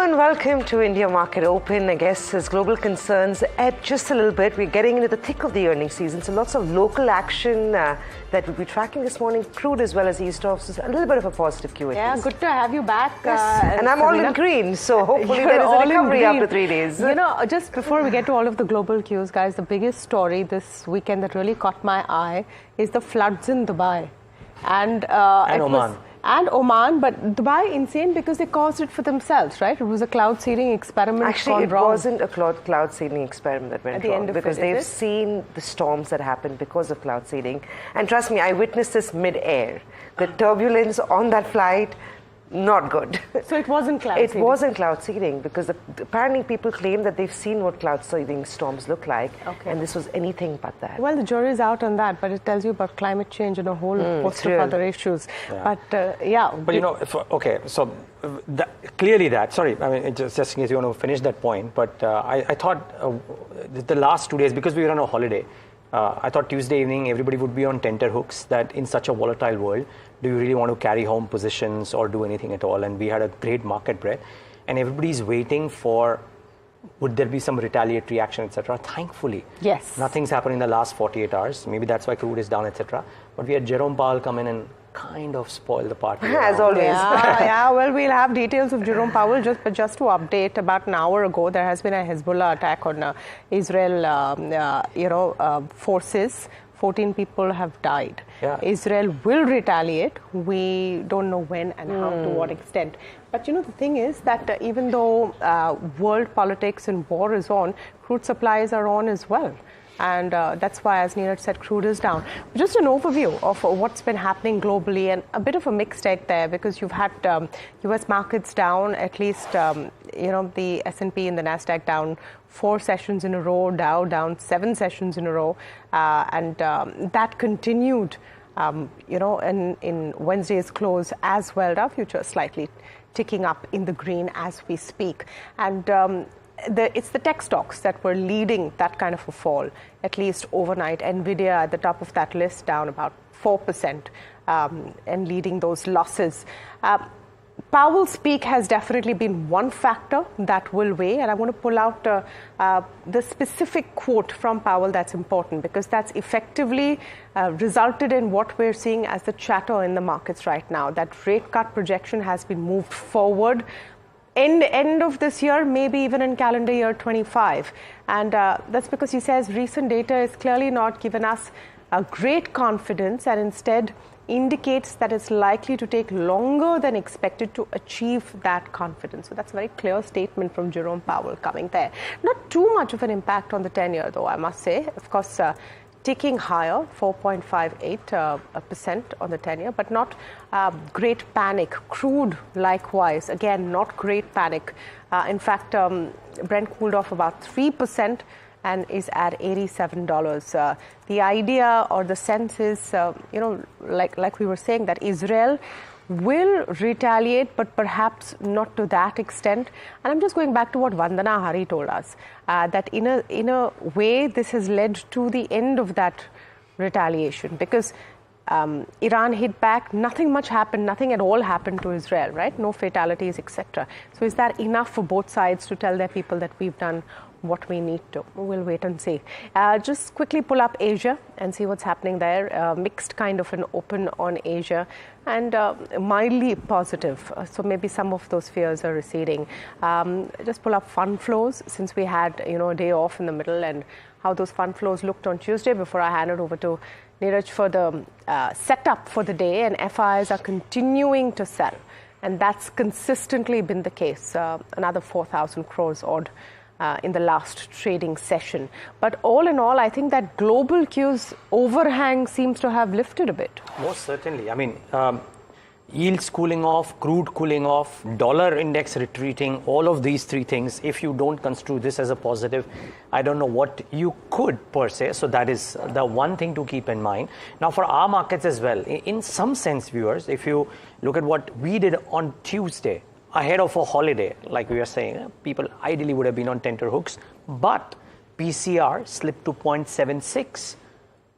and welcome to India Market Open. I guess as global concerns ebb just a little bit, we're getting into the thick of the earnings season. So lots of local action that we'll be tracking this morning, crude as well as East Off. So a little bit of a positive Q. Yeah, good to have you back. Yes. And I'm all in green, so hopefully there is a recovery after 3 days. You know, just before we get to all of the global cues, guys, the biggest story this weekend that really caught my eye is the floods in Dubai. And Oman. And Oman, but Dubai insane because they caused it for themselves, right? It was a cloud seeding experiment. Actually, it wrong. wasn't a cloud seeding experiment that went wrong because they've seen the storms that happened because of cloud seeding. And trust me, I witnessed this mid-air. The turbulence on that flight, not good. So it wasn't cloud seeding? It wasn't cloud seeding because apparently people claim that they've seen what cloud seeding storms look like, and this was anything but that. Well, the jury's out on that, but it tells you about climate change and a whole host of other issues. Yeah. But But you know, clearly sorry, I mean, just in case you want to finish that point, but I thought the last 2 days, because we were on a holiday, I thought Tuesday evening everybody would be on tenterhooks that in such a volatile world, do you really want to carry home positions or do anything at all? And we had a great market breadth, and everybody's waiting for would there be some retaliatory action, etc. Thankfully, yes, nothing's happened in the last 48 hours. Maybe that's why crude is down, etc. But we had Jerome Powell come in and kind of spoil the party. As always. Yeah, well, we'll have details of Jerome Powell. Just to update, about an hour ago, there has been a Hezbollah attack on Israel, forces. 14 people have died. Yeah. Israel will retaliate. We don't know when and how, to what extent. But you know, the thing is that even though world politics and war is on, crude supplies are on as well. And that's why, as Niraj said, crude is down. Just an overview of what's been happening globally, and a bit of a mixed egg there, because you've had U.S. markets down, at least, the S&P and the Nasdaq down 4 sessions in a row, Dow down 7 sessions in a row, and that continued, in Wednesday's close as well. Dow futures slightly ticking up in the green as we speak. And it's the tech stocks that were leading that kind of a fall, at least overnight. NVIDIA at the top of that list, down about 4%, and leading those losses. Powell's speak has definitely been one factor that will weigh, and I want to pull out the specific quote from Powell that's important, because that's effectively resulted in what we're seeing as the chatter in the markets right now. That rate cut projection has been moved forward. End of this year, maybe even in calendar year 25. And that's because he says recent data is clearly not given us a great confidence, and instead indicates that it's likely to take longer than expected to achieve that confidence. So that's a very clear statement from Jerome Powell coming there. Not too much of an impact on the 10-year, though, I must say. Of course, ticking higher, 4.58% on the 10-year, but not great panic. Crude, likewise, again, not great panic. In fact, Brent cooled off about 3% and is at $87. The idea or the sense is, like we were saying, that Israel will retaliate, but perhaps not to that extent. And I'm just going back to what Vandana Hari told us, that in a way this has led to the end of that retaliation, because Iran hit back, nothing much happened, nothing at all happened to Israel, right? No fatalities, etc. So is that enough for both sides to tell their people that we've done what we need to? We'll wait and see. Just quickly pull up Asia and see what's happening there. Mixed kind of an open on Asia, and mildly positive. So maybe some of those fears are receding. Just pull up fund flows, since we had a day off in the middle, and how those fund flows looked on Tuesday before I hand it over to Niraj for the setup for the day. And FIs are continuing to sell, and that's consistently been the case. Another 4,000 crores odd in the last trading session. But all in all, I think that global cues overhang seems to have lifted a bit. Most certainly. I mean, yields cooling off, crude cooling off, dollar index retreating, all of these three things, if you don't construe this as a positive, I don't know what you could per se. So that is the one thing to keep in mind. Now, for our markets as well, in some sense, viewers, if you look at what we did on Tuesday, ahead of a holiday, like we were saying, people ideally would have been on tenterhooks, but PCR slipped to 0.76.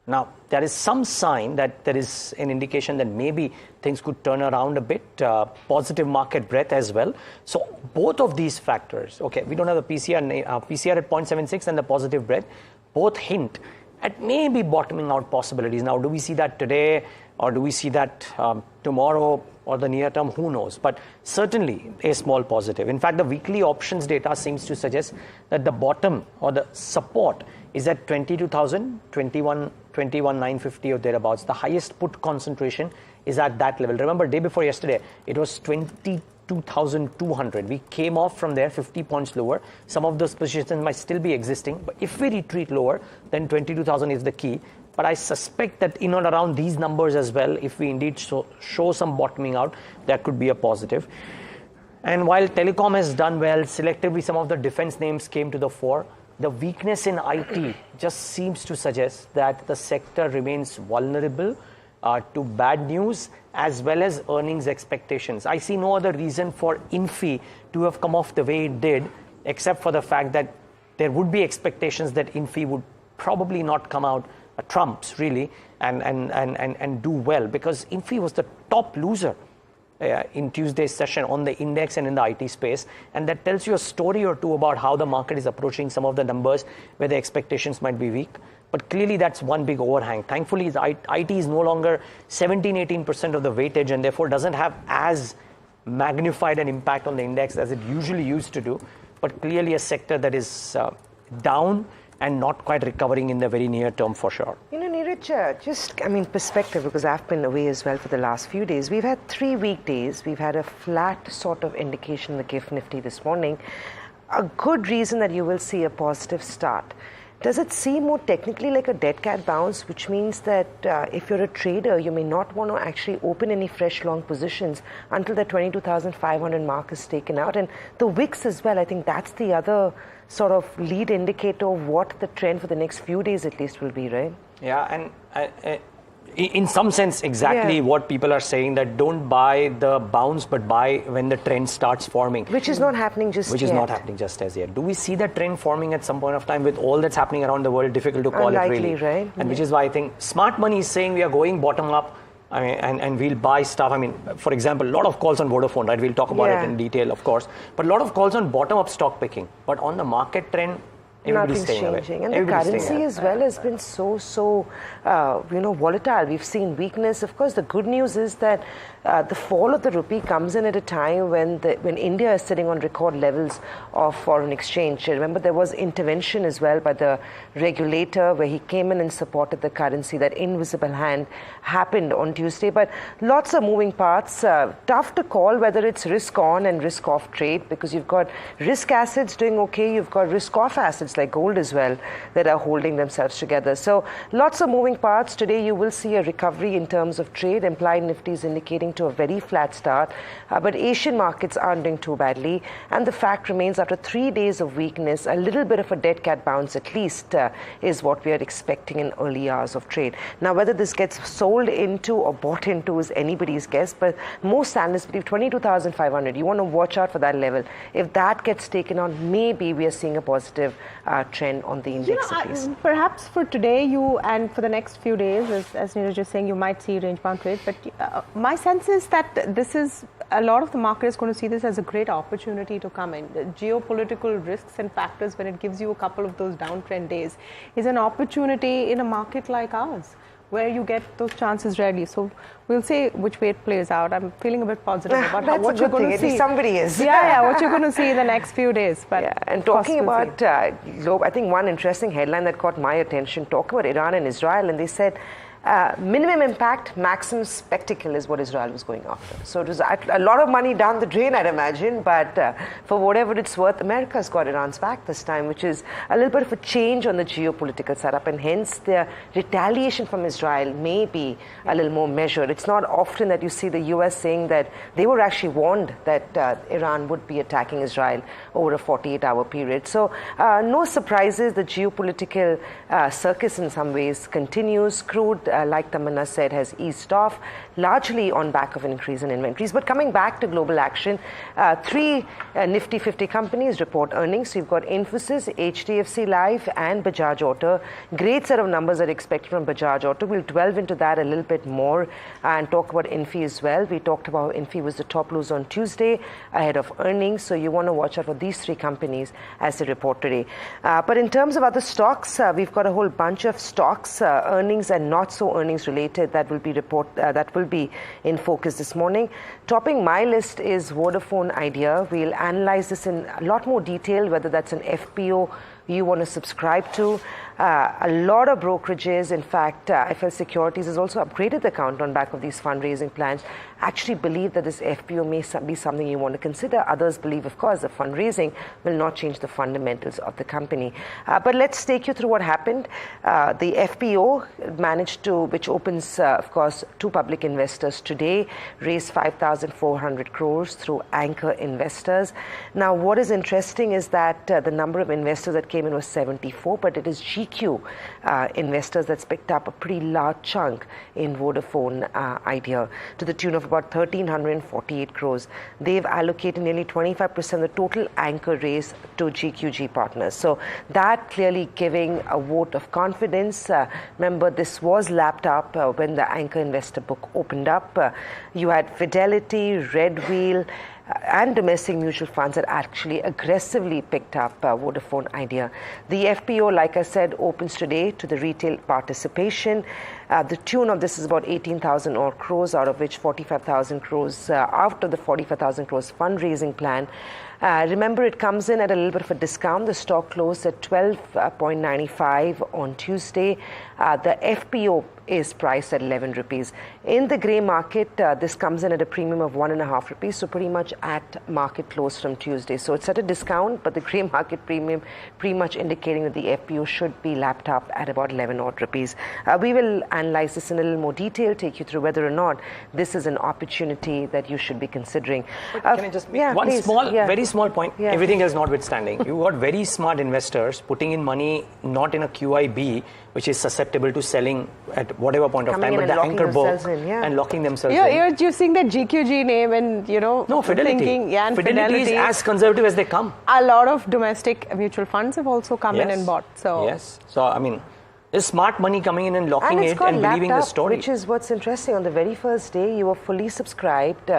Now, there is some sign that there is an indication that maybe things could turn around a bit, positive market breadth as well. So both of these factors, okay, we don't have the PCR at 0.76 and the positive breadth, both hint at maybe bottoming out possibilities. Now, do we see that today or do we see that tomorrow or the near term? Who knows? But certainly a small positive. In fact, the weekly options data seems to suggest that the bottom or the support is at 22,000, 21,950 or thereabouts. The highest put concentration is at that level. Remember, day before yesterday, it was 22,200. We came off from there 50 points lower. Some of those positions might still be existing, but if we retreat lower, then 22,000 is the key. But I suspect that in and around these numbers as well, if we indeed show some bottoming out, that could be a positive. And while Telecom has done well, selectively some of the defense names came to the fore. The weakness in IT just seems to suggest that the sector remains vulnerable to bad news as well as earnings expectations. I see no other reason for Infi to have come off the way it did, except for the fact that there would be expectations that Infi would probably not come out trumps really and do well, because Infi was the top loser in Tuesday's session on the index and in the IT space, and that tells you a story or two about how the market is approaching some of the numbers where the expectations might be weak. But clearly that's one big overhang. Thankfully, IT is no longer 17-18% of the weightage and therefore doesn't have as magnified an impact on the index as it usually used to do, but clearly a sector that is down and not quite recovering in the very near term for sure. You know, Niraj, perspective, because I've been away as well for the last few days. We've had 3 weekdays. We've had a flat sort of indication in the GIF Nifty this morning. A good reason that you will see a positive start. Does it seem more technically like a dead cat bounce, which means that if you're a trader, you may not want to actually open any fresh long positions until the 22,500 mark is taken out? And the wicks as well, I think that's the other sort of lead indicator of what the trend for the next few days at least will be, right? Yeah, and in some sense, exactly what people are saying, that don't buy the bounce, but buy when the trend starts forming. Which is not happening just yet. Which is not happening just as yet. Do we see the trend forming at some point of time? With all that's happening around the world, difficult to call it really. Right? And which is why I think smart money is saying we are going bottom up. And we'll buy stuff. For example, a lot of calls on Vodafone, right? We'll talk about it in detail, of course. But a lot of calls on bottom-up stock picking. But on the market trend, everybody's nothing's staying changing. away. And the currency as well has been so volatile. We've seen weakness. Of course, the good news is that the fall of the rupee comes in at a time when India is sitting on record levels of foreign exchange. Remember, there was intervention as well by the regulator where he came in and supported the currency. That invisible hand happened on Tuesday. But lots of moving parts. Tough to call whether it's risk on and risk off trade, because you've got risk assets doing okay. You've got risk off assets like gold as well that are holding themselves together. So lots of moving parts. Today you will see a recovery in terms of trade. Implied Nifty is indicating to a very flat start, but Asian markets aren't doing too badly, and the fact remains after 3 days of weakness, a little bit of a dead cat bounce at least is what we are expecting in early hours of trade. Now, whether this gets sold into or bought into is anybody's guess, but most analysts believe 22,500. You want to watch out for that level. If that gets taken on, maybe we are seeing a positive trend on the index at least. Perhaps for today and for the next few days, as Niraj is saying, you might see range bound trade, but my sense is that this is a lot of the market is going to see this as a great opportunity to come in. The geopolitical risks and factors, when it gives you a couple of those downtrend days, is an opportunity in a market like ours, where you get those chances rarely. So we'll see which way it plays out. I'm feeling a bit positive about what you're going to see. Somebody is. What you're going to see in the next few days. But and talking about globe, I think one interesting headline that caught my attention, talking about Iran and Israel, and they said, minimum impact, maximum spectacle is what Israel was going after. So it was a lot of money down the drain, I'd imagine, but for whatever it's worth, America's got Iran's back this time, which is a little bit of a change on the geopolitical setup, and hence the retaliation from Israel may be a little more measured. It's not often that you see the US saying that they were actually warned that Iran would be attacking Israel over a 48-hour period. So no surprises, the geopolitical circus in some ways continues. Crude like Tamanna said, has eased off, largely on back of an increase in inventories. But coming back to global action, three Nifty 50 companies report earnings. So you've got Infosys, HDFC Life, and Bajaj Auto. Great set of numbers are expected from Bajaj Auto. We'll delve into that a little bit more and talk about Infi as well. We talked about Infi was the top loser on Tuesday ahead of earnings. So you want to watch out for these three companies as they report today. But in terms of other stocks, we've got a whole bunch of stocks, earnings and not so earnings related, that will be in focus this morning. Topping my list is Vodafone Idea. We'll analyze this in a lot more detail, whether that's an FPO you want to subscribe to. A lot of brokerages, in fact, FL Securities has also upgraded the account on back of these fundraising plans. Actually believe that this FPO may be something you want to consider. Others believe, of course, the fundraising will not change the fundamentals of the company. But let's take you through what happened. The FPO managed to, which opens, of course, to public investors today, raised 5,400 crores through anchor investors. Now, what is interesting is that the number of investors that came in was 74, but it is GQ investors that's picked up a pretty large chunk in Vodafone Idea to the tune of about 1,348 crores. They've allocated nearly 25% of the total anchor raise to GQG partners. So that clearly giving a vote of confidence. Remember, this was lapped up when the anchor investor book opened up. You had Fidelity, Red Wheel, and domestic mutual funds that actually aggressively picked up Vodafone Idea. The FPO, like I said, opens today to the retail participation. The tune of this is about 18,000 odd crores, out of which 45,000 crores out of the 45,000 crores fundraising plan. Remember, it comes in at a little bit of a discount. The stock closed at 12.95 on Tuesday. The FPO is priced at 11 rupees. In the grey market, this comes in at a premium of 1.5 rupees, so pretty much at market close from Tuesday. So it's at a discount, but the grey market premium pretty much indicating that the FPO should be lapped up at about 11 odd rupees. We will analyze this in a little more detail, take you through whether or not this is an opportunity that you should be considering. Can I just make one very small point? Yeah. Everything else notwithstanding, you got very smart investors putting in money not in a QIB, which is susceptible to selling at whatever point of time, but the anchor book and locking themselves in. You're using the GQG name and, no, Fidelity. Thinking, and Fidelity is as conservative as they come. A lot of domestic mutual funds have also come in and bought. So yes. So, I mean, there's smart money coming in and locking it and believing the story. Which is what's interesting. On the very first day, you were fully subscribed.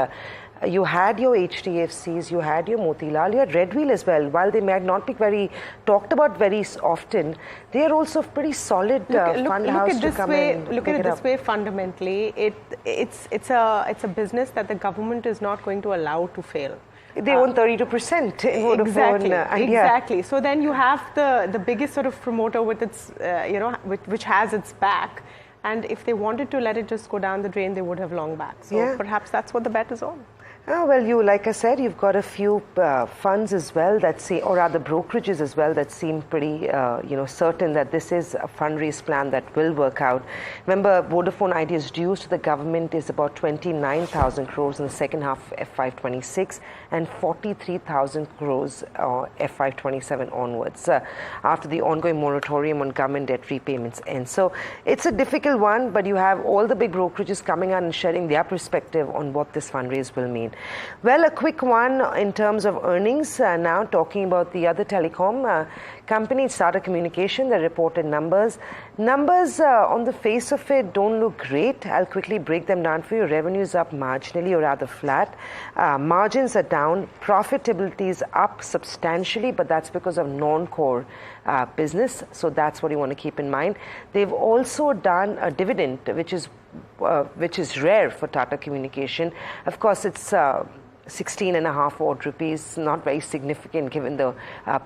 You had your HDFCs, you had your Motilal, you had Red Wheel as well. While they might not be very talked about very often, they are also pretty solid fund house to come in. Look at it this way. Fundamentally, it's a business that the government is not going to allow to fail. They own 32% in Vodafone Idea. Exactly. So then you have the biggest sort of promoter with its, which has its back. And if they wanted to let it just go down the drain, they would have long back. So perhaps that's what the bet is on. Oh, well, like I said, you've got a few funds as well that say, or rather brokerages as well, that seem pretty, certain that this is a fundraise plan that will work out. Remember, Vodafone Idea's dues to the government is about 29,000 crores in the second half of FY26 and 43,000 crores FY27 onwards after the ongoing moratorium on government debt repayments ends. So it's a difficult one, but you have all the big brokerages coming out and sharing their perspective on what this fundraise will mean. Well, a quick one in terms of earnings. Now talking about the other telecom company, Tata Communications, the reported numbers. Numbers on the face of it don't look great. I'll quickly break them down for you. Revenue is up marginally or rather flat. Margins are down. Profitability is up substantially, but that's because of non-core business. So that's what you want to keep in mind. They've also done a dividend, which is rare for Tata Communication. Of course, it's 16.5 odd rupees, not very significant given the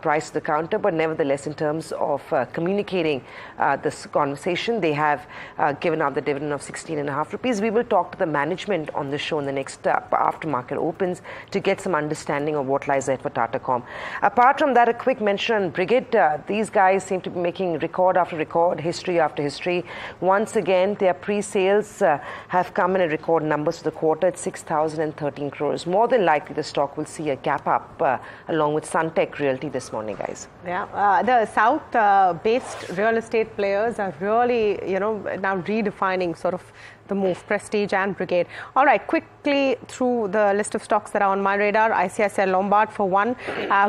price of the counter, but nevertheless, in terms of communicating this conversation, they have given out the dividend of 16.5 rupees. We will talk to the management on the show in the next after market opens to get some understanding of what lies ahead for Tata Com. Apart from that, a quick mention on Brigade. These guys seem to be making record after record, history after history. Once again, their pre-sales have come in at record numbers for the quarter at 6,013 crores, more than likely the stock will see a gap up along with Suntech Realty this morning, guys. Yeah, the South-based real estate players are really, now redefining sort of the move, Prestige and Brigade. All right, quickly through the list of stocks that are on my radar. ICICI Lombard for one.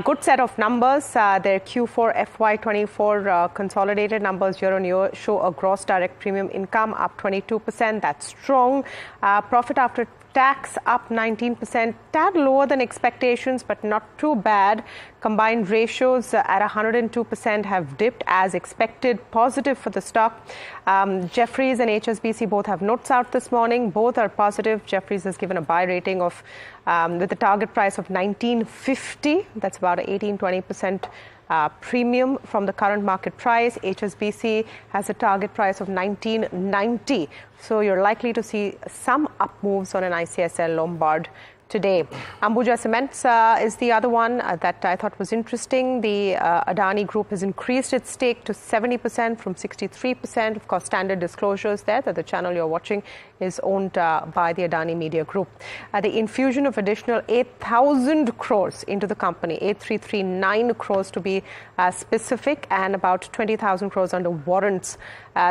Good set of numbers. Their Q4 FY24 consolidated numbers year on year show a gross direct premium income up 22%. That's strong. Profit after tax up 19%, tad lower than expectations, but not too bad. Combined ratios at 102% have dipped as expected, positive for the stock. Jefferies and HSBC both have notes out this morning. Both are positive. Jefferies has given a buy rating of with a target price of 1950. That's about 18-20% premium from the current market price. HSBC has a target price of 1990. So you're likely to see some up moves on an ICICI Lombard today. Ambuja Cements is the other one that I thought was interesting. The Adani Group has increased its stake to 70% from 63%. Of course, standard disclosures there that the channel you're watching is owned by the Adani Media Group. The infusion of additional 8,000 crores into the company, 8,339 crores to be specific, and about 20,000 crores under warrants.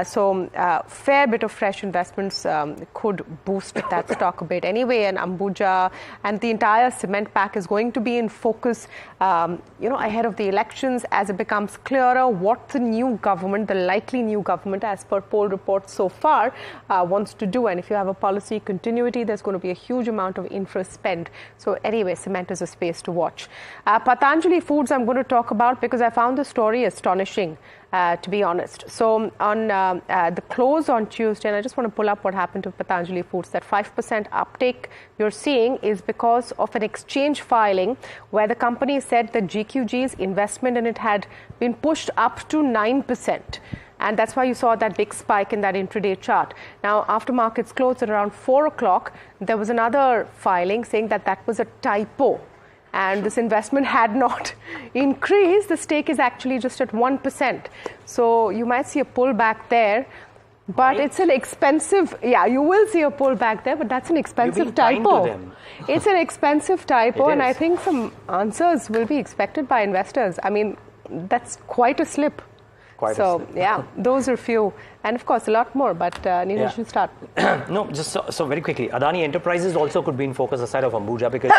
So fair bit of fresh investments could boost that stock a bit anyway. And Ambuja and the entire cement pack is going to be in focus, ahead of the elections as it becomes clearer what the new government, the likely new government, as per poll reports so far, wants to do. And if you have a policy continuity, there's going to be a huge amount of infra spend. So anyway, cement is a space to watch. Patanjali Foods I'm going to talk about because I found the story astonishing. To be honest. So on the close on Tuesday, and I just want to pull up what happened to Patanjali Foods, that 5% uptake you're seeing is because of an exchange filing where the company said that GQG's investment in it had been pushed up to 9%. And that's why you saw that big spike in that intraday chart. Now, after markets closed at around 4 o'clock, there was another filing saying that that was a typo. And this investment had not increased. The stake is actually just at 1%. So you might see a pullback there. But it's an expensive, you will see a pullback there, but that's an expensive typo. It's an expensive typo, and I think some answers will be expected by investors. I mean, that's quite a slip. Those are few. And of course, a lot more, but Niraj, you start. No, just so very quickly. Adani Enterprises also could be in focus aside of Ambuja because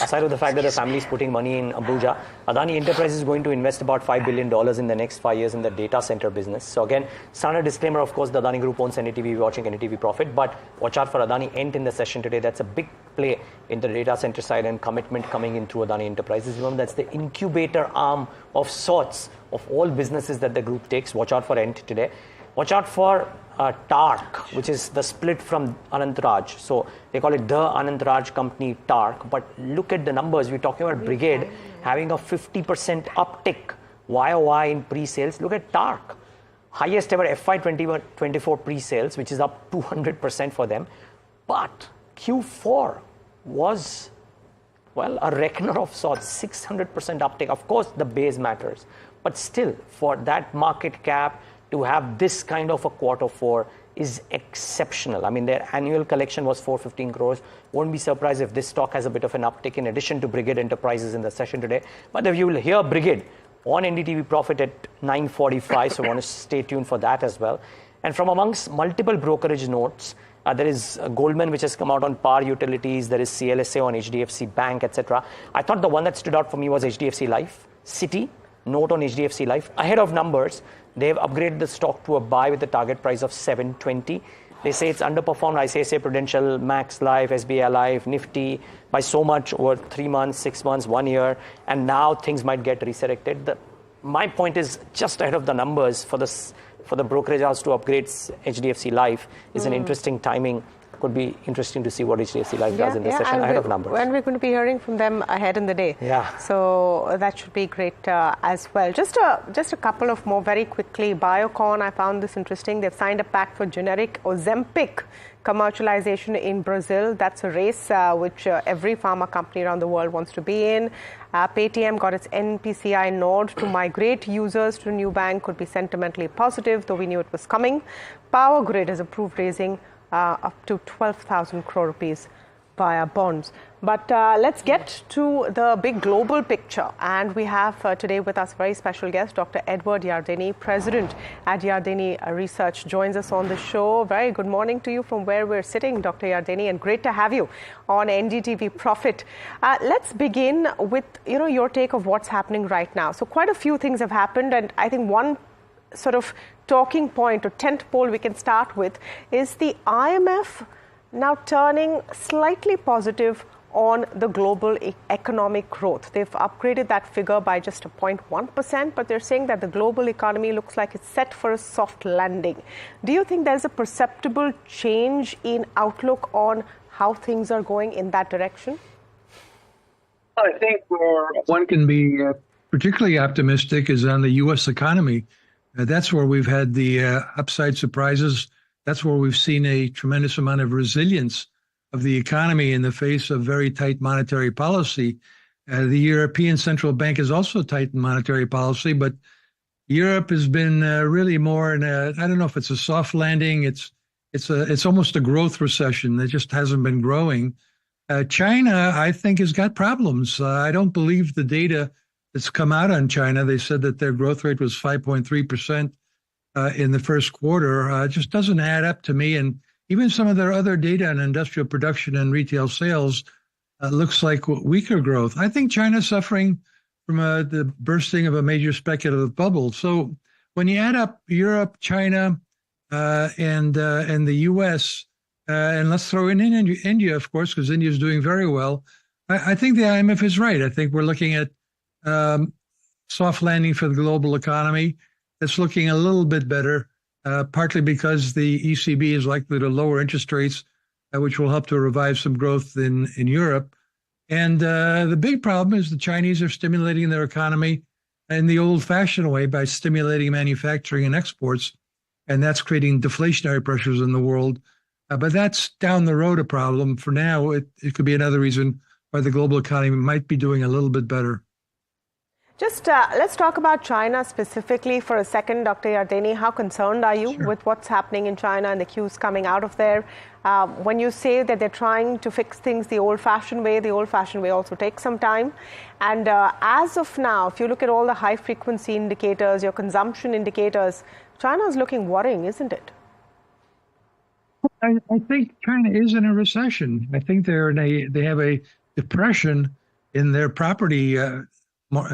aside of the fact that the family is putting money in Ambuja, Adani Enterprises is going to invest about $5 billion in the next 5 years in the data center business. So again, standard disclaimer, of course, the Adani Group owns NDTV, watching NDTV Profit, but watch out for Adani Ent in the session today. That's a big play in the data center side and commitment coming in through Adani Enterprises. Remember, that's the incubator arm of sorts of all businesses that the group takes. Watch out for Ent today. Watch out for TARC, which is the split from Anantraj. So they call it the Anantraj company TARC. But look at the numbers. We're talking about Brigade having a 50% uptick YOY in pre-sales. Look at TARC. Highest ever FY24 pre-sales, which is up 200% for them. But Q4 was, a reckoner of sorts, 600% uptick. Of course, the base matters. But still, for that market cap, to have this kind of a quarter four is exceptional. I mean, their annual collection was 415 crores. Won't be surprised if this stock has a bit of an uptick in addition to Brigade Enterprises in the session today. But if you will hear Brigade on NDTV Profit at 9:45, so I want to stay tuned for that as well. And from amongst multiple brokerage notes, there is Goldman, which has come out on Power Utilities. There is CLSA on HDFC Bank, etc. I thought the one that stood out for me was HDFC Life. Citi, note on HDFC Life. Ahead of numbers, they've upgraded the stock to a buy with a target price of 720. They say it's underperformed ICICI Prudential, Max Life, SBI Life, Nifty by so much over 3 months, 6 months, 1 year. And now things might get resurrected. My point is just ahead of the numbers for the brokerage house to upgrade HDFC Life is an interesting timing. Could be interesting to see what HDFC Life does in this session ahead of numbers. And we're going to be hearing from them ahead in the day. Yeah. So that should be great as well. Just a couple of more very quickly. Biocon, I found this interesting. They've signed a pact for generic Ozempic commercialization in Brazil. That's a race which every pharma company around the world wants to be in. Paytm got its NPCI nod to migrate users to new bank. Could be sentimentally positive, though we knew it was coming. Power Grid has approved raising up to 12,000 crore rupees via bonds. But let's get to the big global picture. And we have today with us a very special guest, Dr. Edward Yardeni, President at Yardeni Research, joins us on the show. Very good morning to you from where we're sitting, Dr. Yardeni, and great to have you on NDTV Profit. Let's begin with your take of what's happening right now. So quite a few things have happened, and I think one sort of talking point or tent pole we can start with is the IMF now turning slightly positive on the global economic growth. They've upgraded that figure by just 0.1%, but they're saying that the global economy looks like it's set for a soft landing. Do you think there's a perceptible change in outlook on how things are going in that direction? I think where one can be particularly optimistic is on the U.S. economy. That's where we've had the upside surprises. That's where we've seen a tremendous amount of resilience of the economy in the face of very tight monetary policy. The European Central Bank has also tightened monetary policy, but Europe has been really more in a, I don't know if it's a soft landing. It's almost a growth recession. It just hasn't been growing. China, I think, has got problems. I don't believe the data that's come out on China. They said that their growth rate was 5.3% in the first quarter. It just doesn't add up to me. And even some of their other data on industrial production and retail sales looks like weaker growth. I think China's suffering from the bursting of a major speculative bubble. So when you add up Europe, China, and the U.S., and let's throw in India, of course, because India is doing very well, I think the IMF is right. I think we're looking at soft landing for the global economy. It's looking a little bit better. Partly because the ECB is likely to lower interest rates, which will help to revive some growth in Europe. And the big problem is the Chinese are stimulating their economy in the old-fashioned way by stimulating manufacturing and exports, and that's creating deflationary pressures in the world. But that's down the road a problem. For now, it could be another reason why the global economy might be doing a little bit better. Just let's talk about China specifically for a second, Dr. Yardeni. How concerned are you with what's happening in China and the cues coming out of there? When you say that they're trying to fix things the old-fashioned way also takes some time. And as of now, if you look at all the high-frequency indicators, your consumption indicators, China is looking worrying, isn't it? I think China is in a recession. I think they have a depression in their property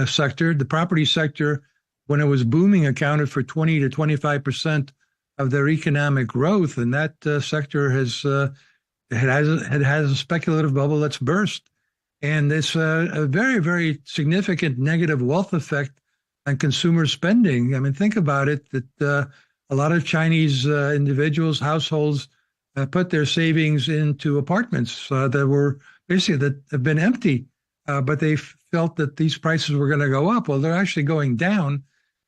sector. The property sector, when it was booming, accounted for 20 to 25% of their economic growth, and that sector has a speculative bubble that's burst, and it's a very, very significant negative wealth effect on consumer spending. I mean, think about it: that a lot of Chinese individuals, households, put their savings into apartments that have been empty. But they felt that these prices were going to go up. Well, they're actually going down.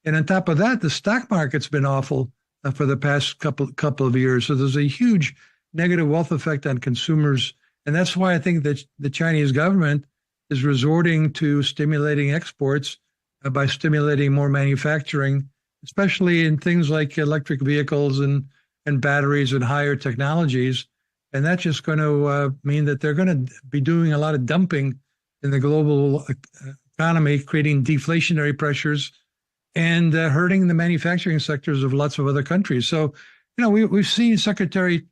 And on top of that, the stock market's been awful for the past couple of years. So there's a huge negative wealth effect on consumers. And that's why I think that the Chinese government is resorting to stimulating exports by stimulating more manufacturing, especially in things like electric vehicles and batteries and higher technologies. And that's just going to mean that they're going to be doing a lot of dumping in the global economy, creating deflationary pressures and hurting the manufacturing sectors of lots of other countries. So, we've seen the Secretary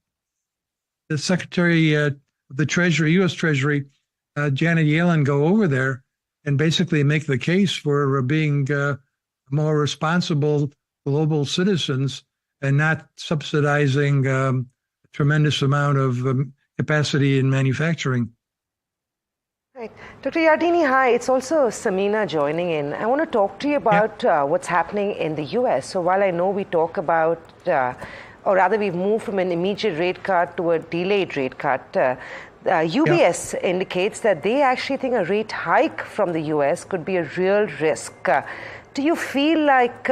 of the Treasury, U.S. Treasury, Janet Yellen, go over there and basically make the case for being more responsible global citizens and not subsidizing a tremendous amount of capacity in manufacturing. Right. Dr. Yardeni, hi. It's also Samina joining in. I want to talk to you about what's happening in the U.S. So while I know we talk about, or rather we've moved from an immediate rate cut to a delayed rate cut, UBS indicates that they actually think a rate hike from the U.S. could be a real risk. Do you feel like,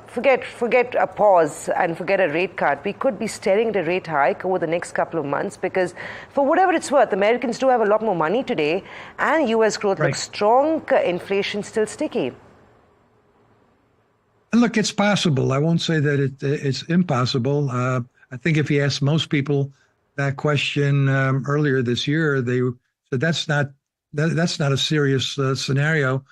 forget a pause and forget a rate cut, we could be staring at a rate hike over the next couple of months? Because for whatever it's worth, Americans do have a lot more money today and U.S. growth looks strong, inflation still sticky. Look, it's possible. I won't say that it's impossible. I think if you ask most people, that question earlier this year. They said that's not a serious scenario,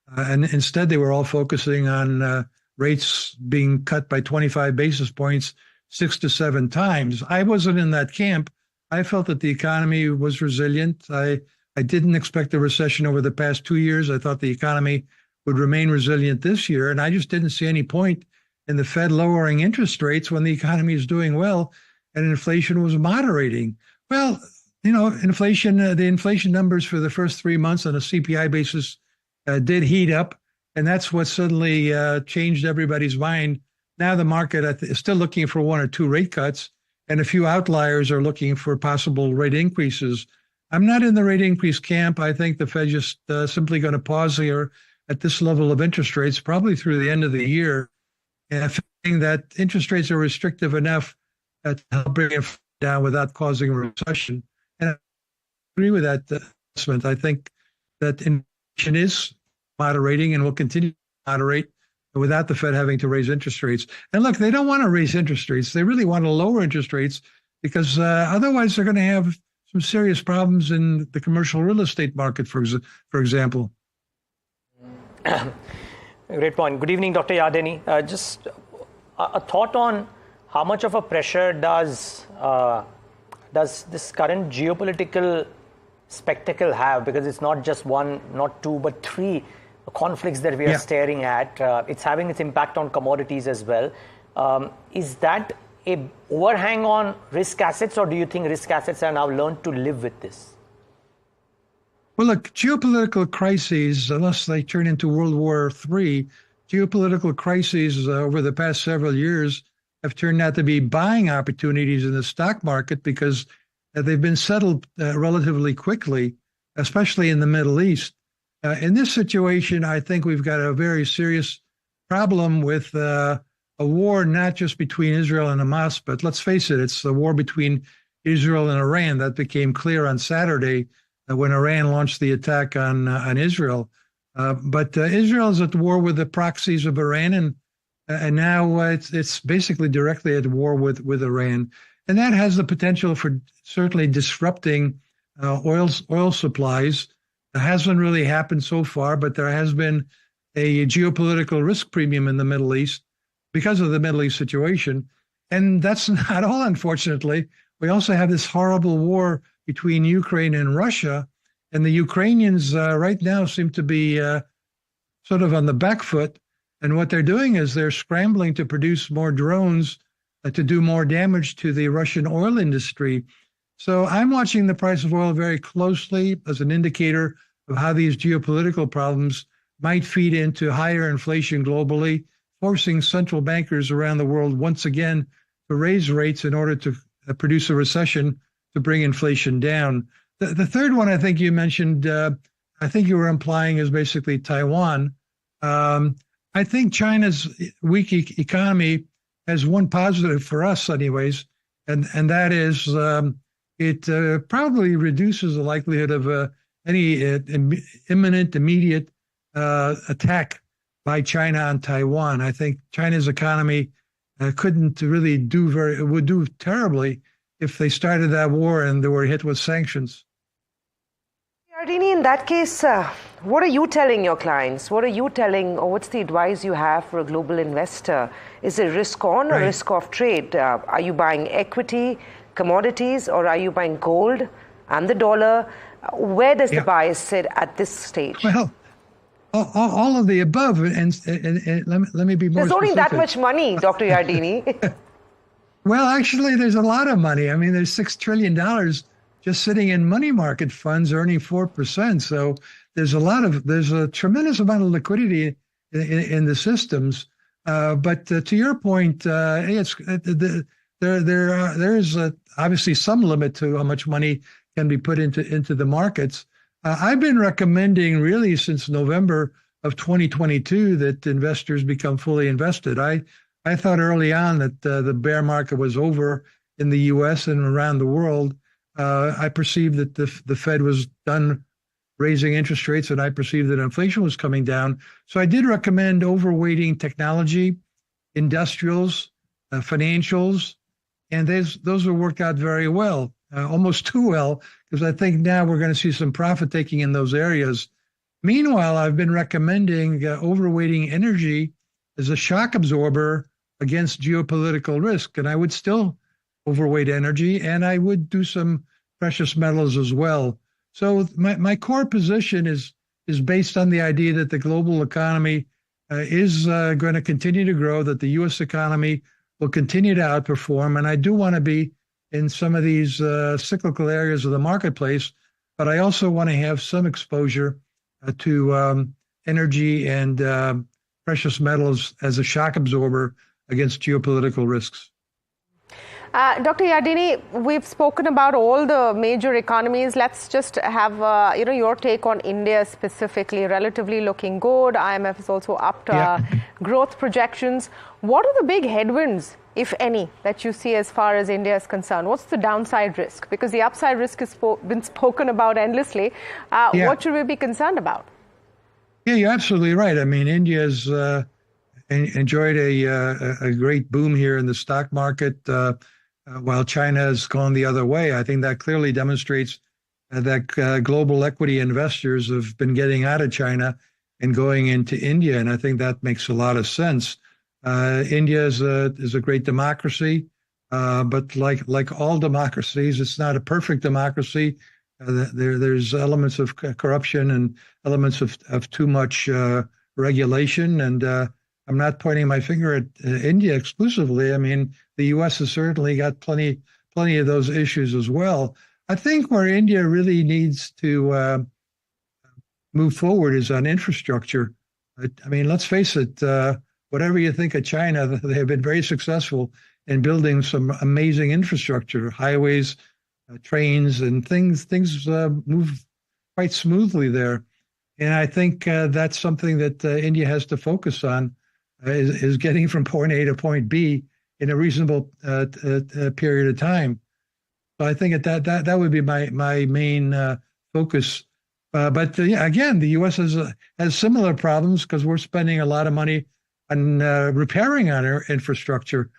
and instead they were all focusing on rates being cut by 25 basis points 6 to 7 times. I wasn't in that camp. I felt that the economy was resilient. I didn't expect a recession over the past 2 years. I thought the economy would remain resilient this year, and I just didn't see any point in the Fed lowering interest rates when the economy is doing well and inflation was moderating. Well, inflation, the inflation numbers for the first 3 months on a CPI basis did heat up, and that's what suddenly changed everybody's mind. Now the market is still looking for 1 or 2 rate cuts, and a few outliers are looking for possible rate increases. I'm not in the rate increase camp. I think the Fed just simply going to pause here at this level of interest rates, probably through the end of the year, and feeling that interest rates are restrictive enough to help bring it down without causing a recession. And I agree with that assessment. I think that inflation is moderating and will continue to moderate without the Fed having to raise interest rates. And look, they don't want to raise interest rates. They really want to lower interest rates because otherwise they're going to have some serious problems in the commercial real estate market, for example. Great point. Good evening, Dr. Yardeni. Just a thought on how much of a pressure does this current geopolitical spectacle have? Because it's not just 1, not 2, but 3 conflicts that we are staring at. It's having its impact on commodities as well. Is that a overhang on risk assets, or do you think risk assets are now learned to live with this? Well, look, geopolitical crises, unless they turn into World War III, geopolitical crises over the past several years have turned out to be buying opportunities in the stock market because they've been settled relatively quickly, especially in the Middle East. In this situation, I think we've got a very serious problem with a war not just between Israel and Hamas, but let's face it, it's the war between Israel and Iran. That became clear on Saturday when Iran launched the attack on Israel. But Israel is at war with the proxies of Iran, and now it's basically directly at war with Iran. And that has the potential for certainly disrupting oil supplies. It hasn't really happened so far, but there has been a geopolitical risk premium in the Middle East because of the Middle East situation. And that's not all, unfortunately. We also have this horrible war between Ukraine and Russia. And the Ukrainians right now seem to be sort of on the back foot. And what they're doing is they're scrambling to produce more drones to do more damage to the Russian oil industry. So I'm watching the price of oil very closely as an indicator of how these geopolitical problems might feed into higher inflation globally, forcing central bankers around the world once again to raise rates in order to produce a recession to bring inflation down. The third one I think you mentioned, I think you were implying is basically Taiwan. I think China's weak economy has one positive for us anyways, and that is it probably reduces the likelihood of any imminent, immediate attack by China on Taiwan. I think China's economy couldn't really would do terribly if they started that war and they were hit with sanctions. Yardeni, in that case, what are you telling your clients? What are you telling, or what's the advice you have for a global investor? Is it risk on or risk off trade? Are you buying equity, commodities, or are you buying gold and the dollar? Where does the bias sit at this stage? Well, all of the above, and let me be more specific. There's only that much money, Dr. Yardeni. Well, actually, there's a lot of money. I mean, there's $6 trillion just sitting in money market funds earning 4%. So there's a tremendous amount of liquidity in the systems. But to your point, there is obviously some limit to how much money can be put into the markets. I've been recommending really since November of 2022 that investors become fully invested. I thought early on that the bear market was over in the U.S. and around the world. I perceived that the Fed was done raising interest rates, and I perceived that inflation was coming down. So I did recommend overweighting technology, industrials, financials, and those have worked out very well. almost too well, because I think now we're going to see some profit taking in those areas. Meanwhile, I've been recommending overweighting energy as a shock absorber against geopolitical risk, and I would still overweight energy, and I would do some precious metals as well. So my core position is based on the idea that the global economy is going to continue to grow, that the U.S. economy will continue to outperform, and I do want to be in some of these cyclical areas of the marketplace, but I also want to have some exposure to energy and precious metals as a shock absorber against geopolitical risks. Dr. Yardeni, we've spoken about all the major economies. Let's just have your take on India specifically. Relatively looking good. IMF has also upped growth projections. What are the big headwinds, if any, that you see as far as India is concerned? What's the downside risk? Because the upside risk has been spoken about endlessly. What should we be concerned about? Yeah, you're absolutely right. I mean, India's enjoyed a great boom here in the stock market, while China has gone the other way. I think that clearly demonstrates that global equity investors have been getting out of China and going into India, and I think that makes a lot of sense. India is a great democracy, but like all democracies, it's not a perfect democracy. There's elements of corruption and elements of too much regulation, and I'm not pointing my finger at India exclusively. I mean, the U.S. has certainly got plenty of those issues as well. I think where India really needs to move forward is on infrastructure. I mean, let's face it, whatever you think of China, they have been very successful in building some amazing infrastructure, highways, trains, and things move quite smoothly there. And I think that's something that India has to focus on, is getting from point A to point B in a reasonable period of time. So I think that would be my main focus. But again, the U.S. has similar problems because we're spending a lot of money on repairing our infrastructure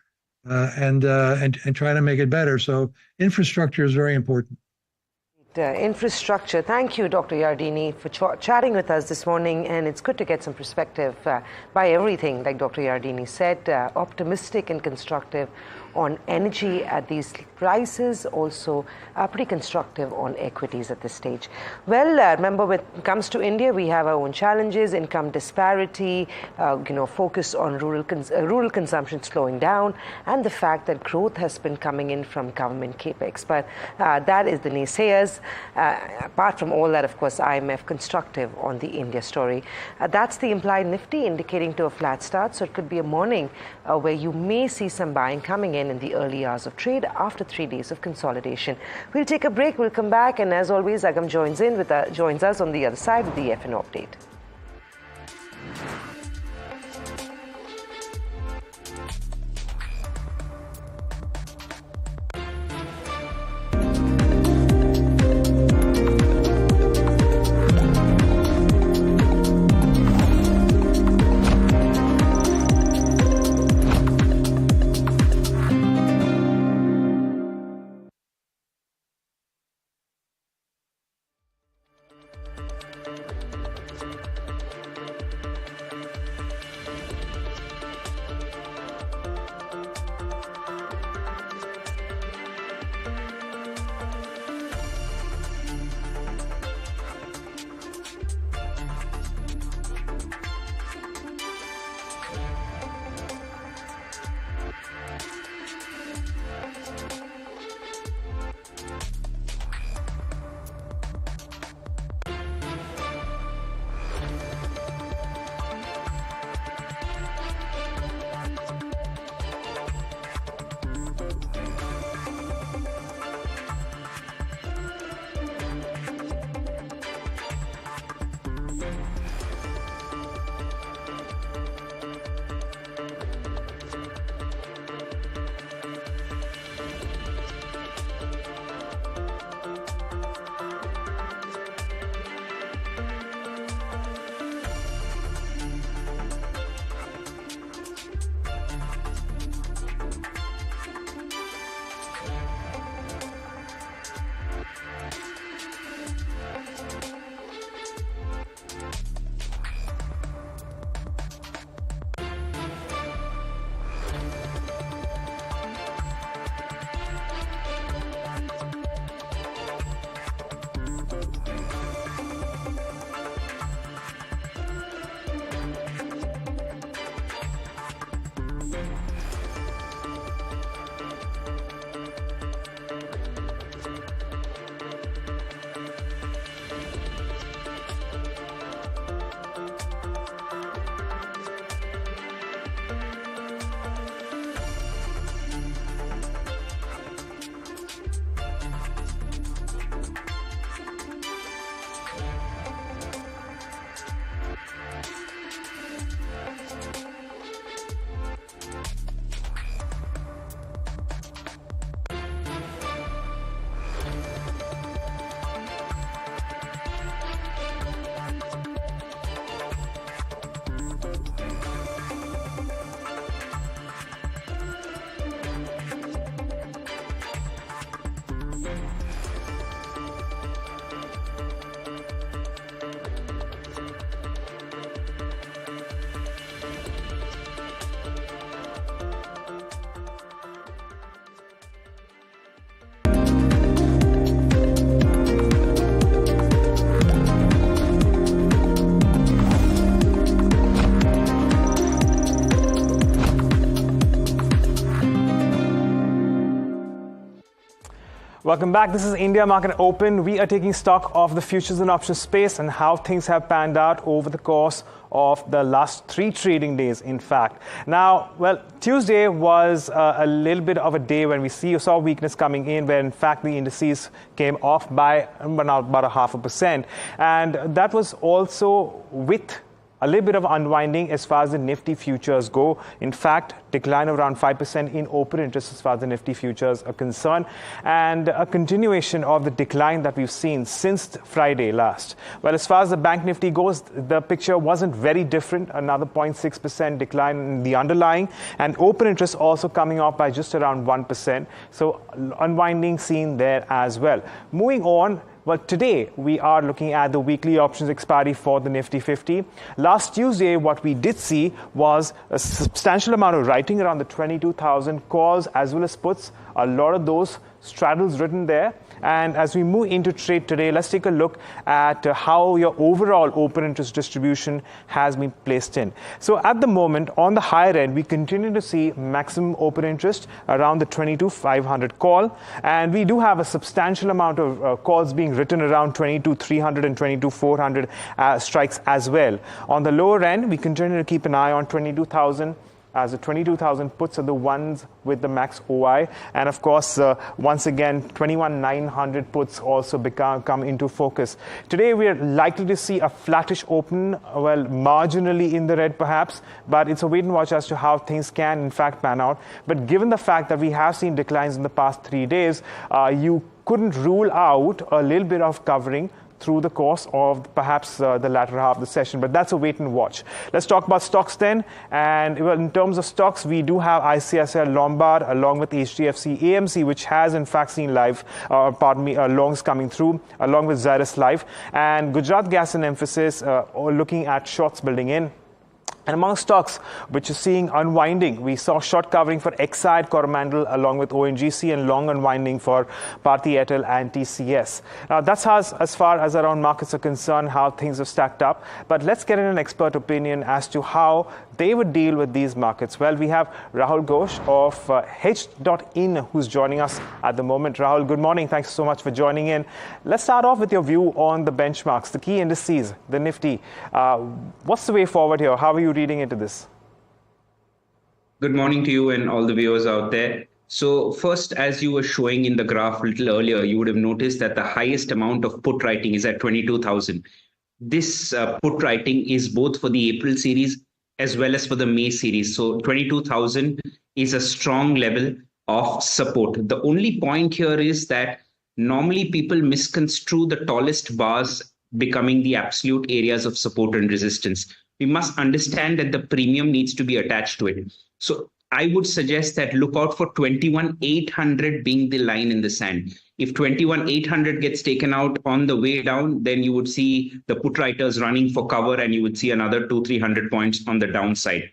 and trying to make it better. So infrastructure is very important. Infrastructure. Thank you, Dr. Yardeni, for chatting with us this morning, and it's good to get some perspective by everything, like Dr. Yardeni said, optimistic and constructive on energy at these prices, also pretty constructive on equities at this stage. Well, remember, when it comes to India, we have our own challenges: income disparity, focus on rural consumption slowing down, and the fact that growth has been coming in from government capex. But that is the naysayers. Apart from all that, of course, IMF constructive on the India story. That's the implied Nifty indicating to a flat start. So it could be a morning where you may see some buying coming in the early hours of trade after 3 days of consolidation. We'll take a break. We'll come back. And as always, Agam joins us on the other side with the F&O update. Welcome back. This is India Market Open. We are taking stock of the futures and options space and how things have panned out over the course of the last 3 trading days, in fact. Now, well, Tuesday was a little bit of a day when we saw weakness coming in, where in fact the indices came off by about 0.5%. And that was also with a little bit of unwinding as far as the Nifty futures go. In fact, decline of around 5% in open interest as far as the Nifty futures are concerned, and a continuation of the decline that we've seen since Friday last. Well, as far as the Bank Nifty goes, the picture wasn't very different. Another 0.6% decline in the underlying, and open interest also coming off by just around 1%. So unwinding seen there as well. Moving on. Well, today we are looking at the weekly options expiry for the Nifty 50. Last Tuesday, what we did see was a substantial amount of writing around the 22,000 calls as well as puts. A lot of those straddles written there. And as we move into trade today, let's take a look at how your overall open interest distribution has been placed in. So at the moment, on the higher end, we continue to see maximum open interest around the 22,500 call. And we do have a substantial amount of calls being written around 22,300 and 22,400 strikes as well. On the lower end, we continue to keep an eye on 22,000. As the 22,000 puts are the ones with the max OI. And of course, once again, 21,900 puts also come into focus. Today, we are likely to see a flattish open, well, marginally in the red perhaps, but it's a wait and watch as to how things can in fact pan out. But given the fact that we have seen declines in the past 3 days, you couldn't rule out a little bit of covering through the course of perhaps the latter half of the session. But that's a wait and watch. Let's talk about stocks then. And well, in terms of stocks, we do have ICICI Lombard along with HDFC AMC, which has in fact seen longs coming through, along with Xeris Life. And Gujarat Gas and Emphasis looking at shorts building in. And among stocks which are seeing unwinding, we saw short covering for Exide, Coromandel, along with ONGC, and long unwinding for Bharti Airtel and TCS. Now, that's as far as around markets are concerned, how things have stacked up. But let's get in an expert opinion as to how they would deal with these markets. Well, we have Rahul Ghosh of H.in who's joining us at the moment. Rahul, good morning. Thanks so much for joining in. Let's start off with your view on the benchmarks, the key indices, the Nifty. What's the way forward here? How are you reading into this? Good morning to you and all the viewers out there. So first, as you were showing in the graph a little earlier, you would have noticed that the highest amount of put writing is at 22,000. This put writing is both for the April series as well as for the May series. So 22,000 is a strong level of support. The only point here is that normally people misconstrue the tallest bars becoming the absolute areas of support and resistance. We must understand that the premium needs to be attached to it. So I would suggest that look out for 21,800 being the line in the sand. If 21,800 gets taken out on the way down, then you would see the put writers running for cover and you would see another 200-300 points on the downside.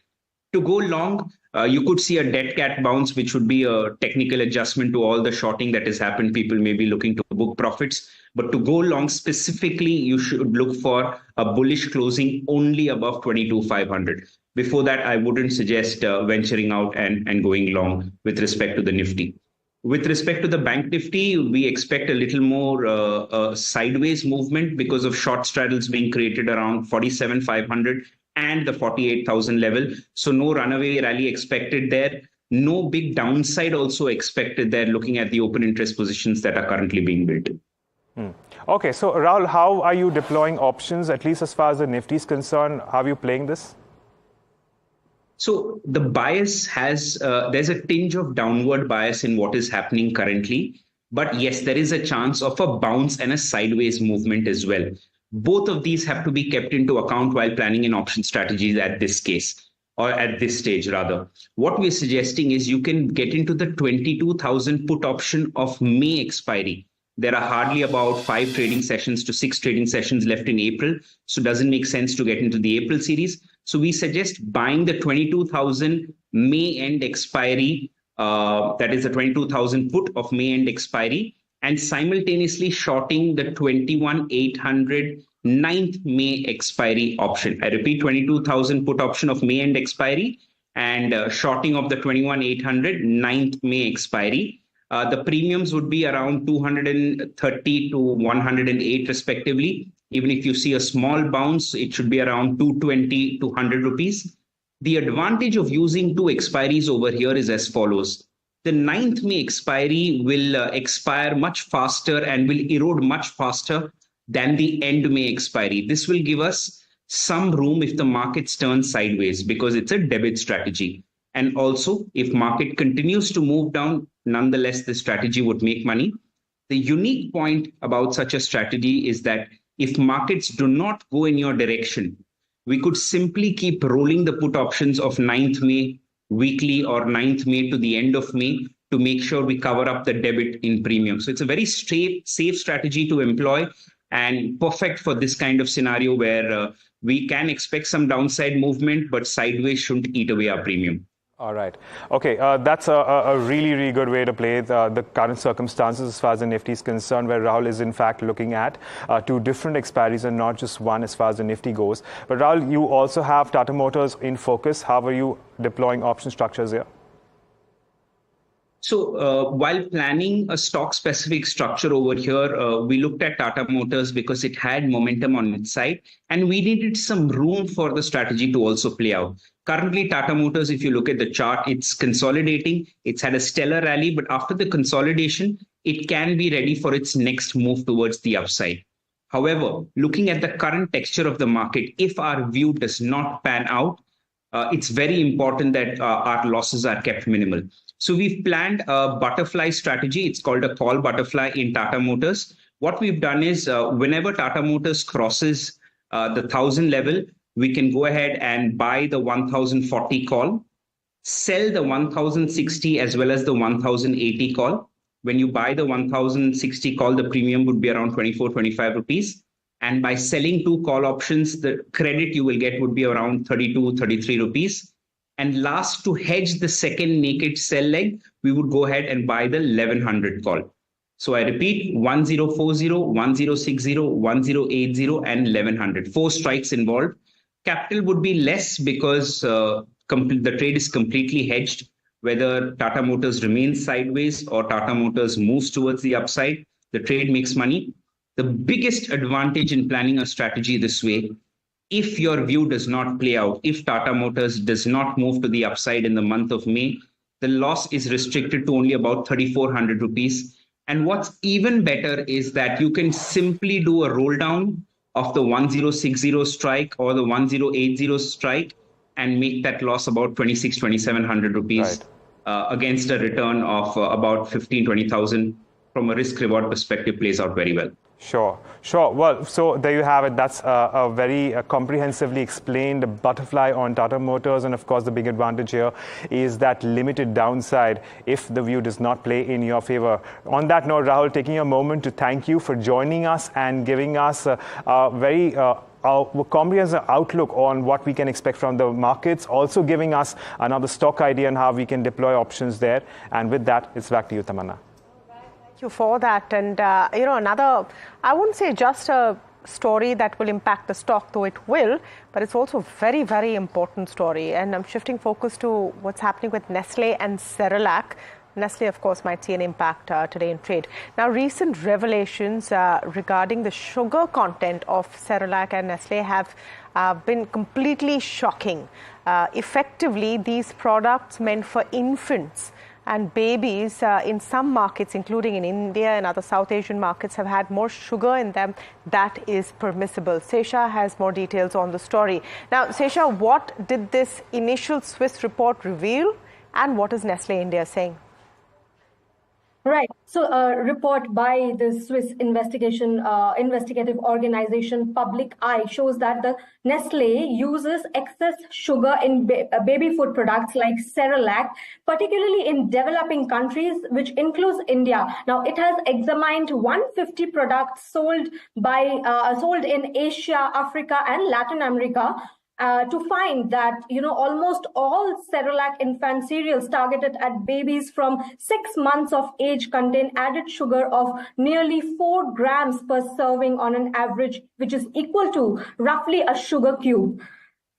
To go long, you could see a dead cat bounce, which would be a technical adjustment to all the shorting that has happened. People may be looking to book profits. But to go long specifically, you should look for a bullish closing only above 22,500. Before that, I wouldn't suggest venturing out and going long with respect to the Nifty. With respect to the Bank Nifty, we expect a little more sideways movement because of short straddles being created around 47,500 and the 48,000 level. So no runaway rally expected there. No big downside also expected there, looking at the open interest positions that are currently being built. Okay, so Rahul, how are you deploying options, at least as far as the Nifty is concerned? How are you playing this? So the bias has, there's a tinge of downward bias in what is happening currently. But yes, there is a chance of a bounce and a sideways movement as well. Both of these have to be kept into account while planning in option strategies at this case, or at this stage rather. What we're suggesting is you can get into the 22,000 put option of May expiry. There are hardly about 5 trading sessions to 6 trading sessions left in April. So it doesn't make sense to get into the April series. So we suggest buying the 22,000 May end expiry, that is the 22,000 put of May end expiry, and simultaneously shorting the 21,800 9th May expiry option. I repeat, 22,000 put option of May end expiry and shorting of the 21,800 9th May expiry. The premiums would be around 230 to 108 respectively. Even if you see a small bounce, it should be around 220 to 100 rupees. The advantage of using two expiries over here is as follows. The 9th May expiry will expire much faster and will erode much faster than the end May expiry. This will give us some room if the markets turn sideways because it's a debit strategy. And also, if market continues to move down, nonetheless, the strategy would make money. The unique point about such a strategy is that if markets do not go in your direction, we could simply keep rolling the put options of 9th May weekly or 9th May to the end of May to make sure we cover up the debit in premium. So it's a very safe strategy to employ and perfect for this kind of scenario where we can expect some downside movement, but sideways shouldn't eat away our premium. All right. Okay, that's a really, really good way to play the current circumstances as far as the Nifty is concerned, where Rahul is in fact looking at two different expiries and not just one as far as the Nifty goes. But Rahul, you also have Tata Motors in focus. How are you deploying option structures here? So while planning a stock-specific structure over here, we looked at Tata Motors because it had momentum on its side, and we needed some room for the strategy to also play out. Currently, Tata Motors, if you look at the chart, it's consolidating. It's had a stellar rally, but after the consolidation, it can be ready for its next move towards the upside. However, looking at the current texture of the market, if our view does not pan out, it's very important that our losses are kept minimal. So we've planned a butterfly strategy. It's called a call butterfly in Tata Motors. What we've done is whenever Tata Motors crosses the 1,000 level, we can go ahead and buy the 1,040 call, sell the 1,060 as well as the 1,080 call. When you buy the 1,060 call, the premium would be around 24-25 rupees. And by selling two call options, the credit you will get would be around 32-33 rupees. And last, to hedge the second naked sell leg, we would go ahead and buy the 1,100 call. So I repeat, 1040, 1060, 1080, and 1,100. 4 strikes involved. Capital would be less because the trade is completely hedged. Whether Tata Motors remains sideways or Tata Motors moves towards the upside, the trade makes money. The biggest advantage in planning a strategy this way, if your view does not play out, if Tata Motors does not move to the upside in the month of May, the loss is restricted to only about 3,400 rupees. And what's even better is that you can simply do a roll down of the 1060 strike or the 1080 strike and make that loss about 2,700 rupees against a return of about 15,000-20,000 from a risk reward perspective plays out very well. Sure. Well, so there you have it. That's a very comprehensively explained butterfly on Tata Motors. And of course, the big advantage here is that limited downside if the view does not play in your favor. On that note, Rahul, taking a moment to thank you for joining us and giving us a very comprehensive outlook on what we can expect from the markets, also giving us another stock idea on how we can deploy options there. And with that, it's back to you, Tamanna. Thank you for that. And, another, I wouldn't say just a story that will impact the stock, though it will, but it's also a very, very important story. And I'm shifting focus to what's happening with Nestle and Cerelac. Nestle, of course, might see an impact today in trade. Now, recent revelations regarding the sugar content of Cerelac and Nestle have been completely shocking. Effectively, these products meant for infants and babies in some markets, including in India and other South Asian markets, have had more sugar in them that is permissible. Sesha has more details on the story. Now, Sesha, what did this initial Swiss report reveal, and what is Nestle India saying? Right. So a report by the Swiss investigative organization Public Eye shows that the Nestle uses excess sugar in baby food products like Cerelac, particularly in developing countries, which includes India. Now, it has examined 150 products sold in Asia, Africa, and Latin America. To find that, almost all Cerelac infant cereals targeted at babies from 6 months of age contain added sugar of nearly 4 grams per serving on an average, which is equal to roughly a sugar cube.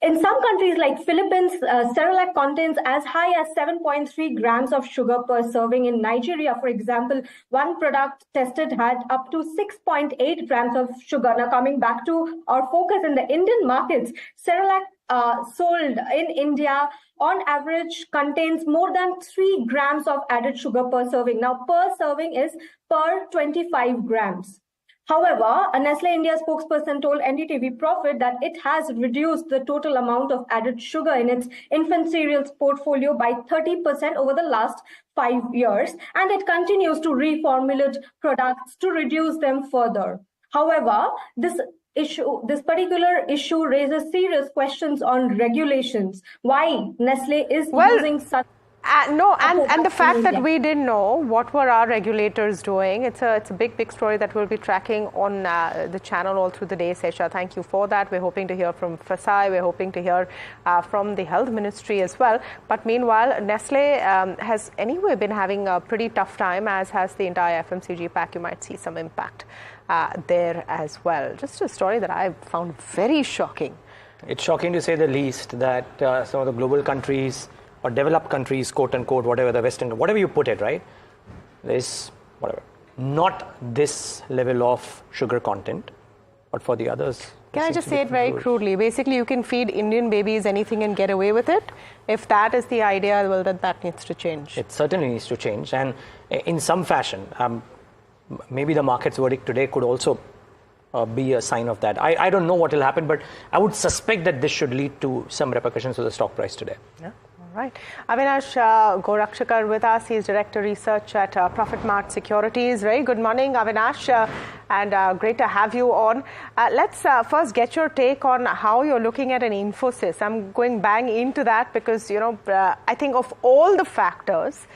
In some countries like Philippines, Cerelac contains as high as 7.3 grams of sugar per serving. In Nigeria, for example, one product tested had up to 6.8 grams of sugar. Now, coming back to our focus in the Indian markets, Cerelac sold in India on average contains more than 3 grams of added sugar per serving. Now, per serving is per 25 grams. However, a Nestle India spokesperson told NDTV Profit that it has reduced the total amount of added sugar in its infant cereals portfolio by 30% over the last 5 years, and it continues to reformulate products to reduce them further. However, this particular issue raises serious questions on regulations. Why Nestle is using such... No, and the fact that we didn't know what were our regulators doing, it's a big story that we'll be tracking on the channel all through the day. Sesha, thank you for that. We're hoping to hear from FSI. We're hoping to hear from the Health Ministry as well. But meanwhile, Nestle has anyway been having a pretty tough time, as has the entire FMCG pack. You might see some impact there as well. Just a story that I found very shocking. It's shocking to say the least that some of the global countries or developed countries, quote unquote, whatever the Western, whatever you put it, right? There's whatever, not this level of sugar content, but for the others. Can I just say it very crudely? Basically, you can feed Indian babies anything and get away with it. If that is the idea, well, then that needs to change. It certainly needs to change, and in some fashion, maybe the market's verdict today could also be a sign of that. I don't know what will happen, but I would suspect that this should lead to some repercussions to the stock price today. Yeah. Right. Avinash Gorakshakar with us. He's Director Research at Profit Mart Securities. Very good morning, Avinash, and great to have you on. Let's first get your take on how you're looking at an Infosys. I'm going bang into that because, you know, I think of all the factors,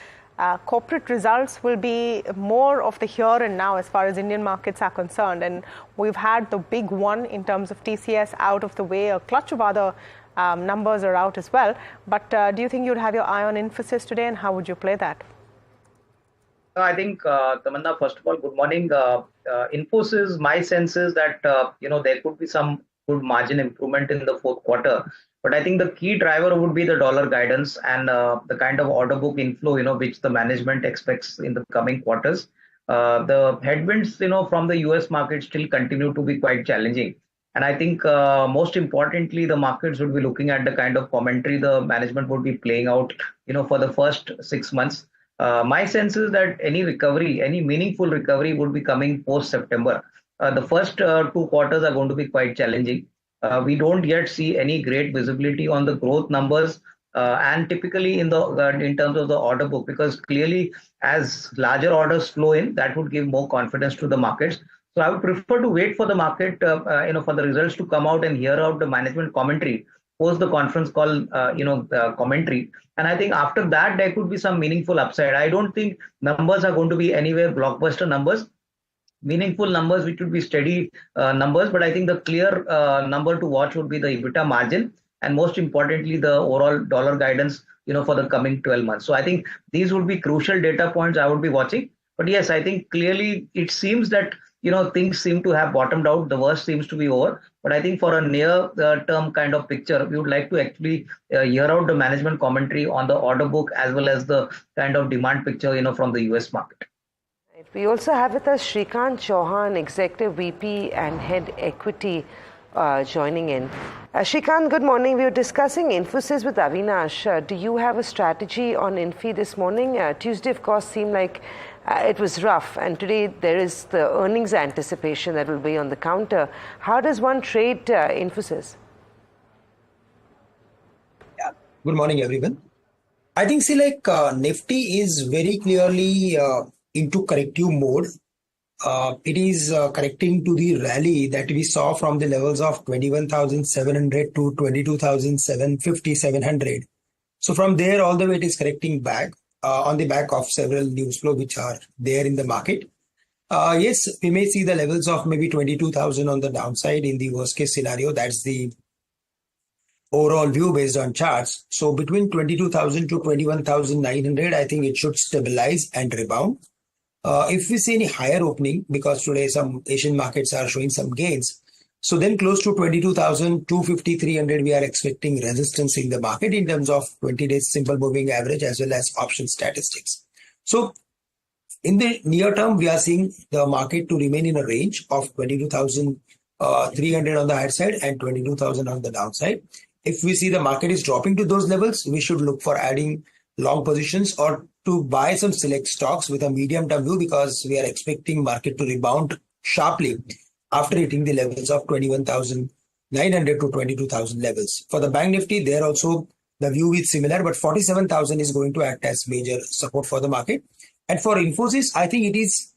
corporate results will be more of the here and now as far as Indian markets are concerned. And we've had the big one in terms of TCS out of the way, a clutch of other numbers are out as well. But do you think you'd have your eye on Infosys today, and how would you play that? I think, Tamanna, first of all, good morning. Infosys, my sense is that, there could be some good margin improvement in the fourth quarter. But I think the key driver would be the dollar guidance and the kind of order book inflow, which the management expects in the coming quarters. The headwinds, from the US market still continue to be quite challenging. And I think most importantly, the markets would be looking at the kind of commentary the management would be playing out, for the first 6 months. My sense is that any meaningful recovery would be coming post-September. The first 2 quarters are going to be quite challenging. We don't yet see any great visibility on the growth numbers and typically in terms of the order book, because clearly as larger orders flow in, that would give more confidence to the markets. So I would prefer to wait for the market, for the results to come out and hear out the management commentary, post the conference call, commentary. And I think after that, there could be some meaningful upside. I don't think numbers are going to be anywhere blockbuster numbers, meaningful numbers, which would be steady numbers. But I think the clear number to watch would be the EBITDA margin, and most importantly, the overall dollar guidance, for the coming 12 months. So I think these would be crucial data points I would be watching. But yes, I think clearly it seems that things seem to have bottomed out. The worst seems to be over. But I think for a near-term kind of picture, we would like to actually hear out the management commentary on the order book as well as the kind of demand picture, from the US market. We also have with us Shrikant Chauhan, Executive VP and Head Equity, joining in. Shrikant, good morning. We were discussing Infosys with Avinash. Do you have a strategy on Infi this morning? Tuesday, of course, seemed like it was rough, and today there is the earnings anticipation that will be on the counter. How does one trade Infosys? Yeah. Good morning, everyone. I think, Nifty is very clearly into corrective mode. It is correcting to the rally that we saw from the levels of 21,700 to 22,750, 700. So from there, all the way it is correcting back. On the back of several news flow which are there in the market. Yes, we may see the levels of maybe 22,000 on the downside in the worst case scenario. That's the overall view based on charts. So between 22,000 to 21,900, I think it should stabilize and rebound. If we see any higher opening, because today some Asian markets are showing some gains, So then close to 22,000, 250, 300, we are expecting resistance in the market in terms of 20 days simple moving average as well as option statistics. So in the near term, we are seeing the market to remain in a range of 22,300 on the higher side and 22,000 on the downside. If we see the market is dropping to those levels, we should look for adding long positions or to buy some select stocks with a medium-term view, because we are expecting market to rebound sharply after hitting the levels of 21,900 to 22,000 levels. For the Bank Nifty, there also the view is similar, but 47,000 is going to act as major support for the market. And for Infosys, I think it is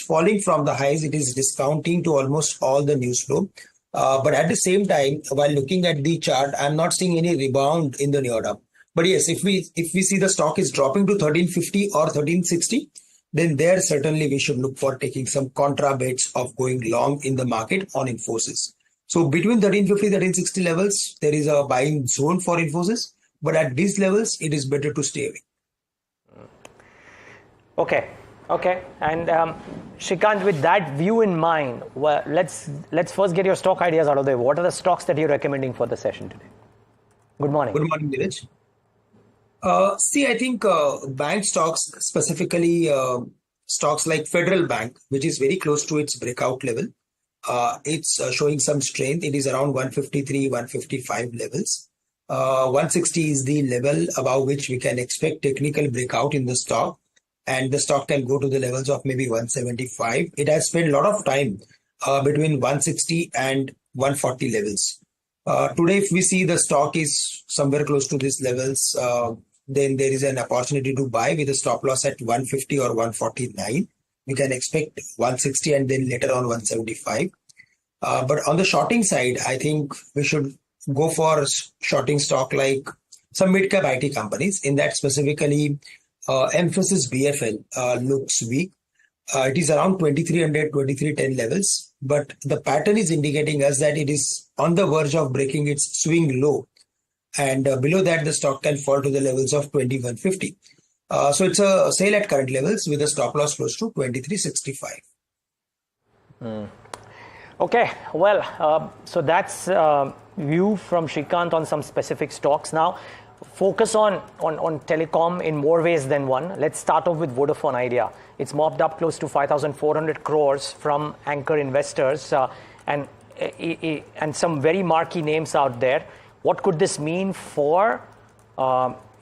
falling from the highs. It is discounting to almost all the news flow. But at the same time, while looking at the chart, I'm not seeing any rebound in the near term. But yes, if we see the stock is dropping to 1350 or 1360, then there certainly we should look for taking some contra bets of going long in the market on Infosys. So between 1350, 1360 levels, there is a buying zone for Infosys. But at these levels, it is better to stay away. Okay. And Shrikant, with that view in mind, well, let's first get your stock ideas out of the way. What are the stocks that you're recommending for the session today? Good morning. Good morning, Niraj. I think bank stocks, specifically stocks like Federal Bank, which is very close to its breakout level. It's showing some strength. It is around 153, 155 levels. 160 is the level above which we can expect technical breakout in the stock. And the stock can go to the levels of maybe 175. It has spent a lot of time between 160 and 140 levels. Today, if we see the stock is somewhere close to these levels, then there is an opportunity to buy with a stop loss at 150 or 149. We can expect 160 and then later on 175. But on the shorting side, I think we should go for shorting stock like some mid-cap IT companies. In that specifically, Emphasis BFL looks weak. It is around 2300, 2310 levels, but the pattern is indicating us that it is on the verge of breaking its swing low. And below that, the stock can fall to the levels of 2150. So it's a sale at current levels with a stop loss close to 2365. Okay, well, so that's view from Shrikant on some specific stocks. Now, focus on telecom in more ways than one. Let's start off with Vodafone Idea. It's mopped up close to 5,400 crores from anchor investors and some very marquee names out there. What could this mean for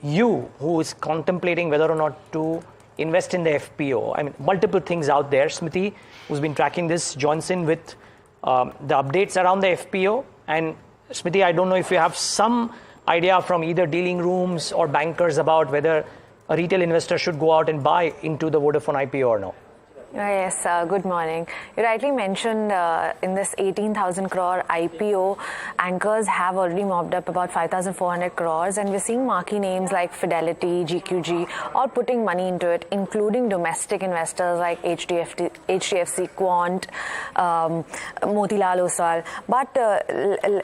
you, who is contemplating whether or not to invest in the FPO? I mean, multiple things out there. Smriti, who's been tracking this, joins in with the updates around the FPO. And Smriti, I don't know if you have some idea from either dealing rooms or bankers about whether a retail investor should go out and buy into the Vodafone IPO or no. Yes, good morning. You rightly mentioned in this 18,000 crore IPO, anchors have already mopped up about 5,400 crores, and we're seeing marquee names like Fidelity, GQG, all putting money into it, including domestic investors like HDFC, Quant, Motilal Oswal. But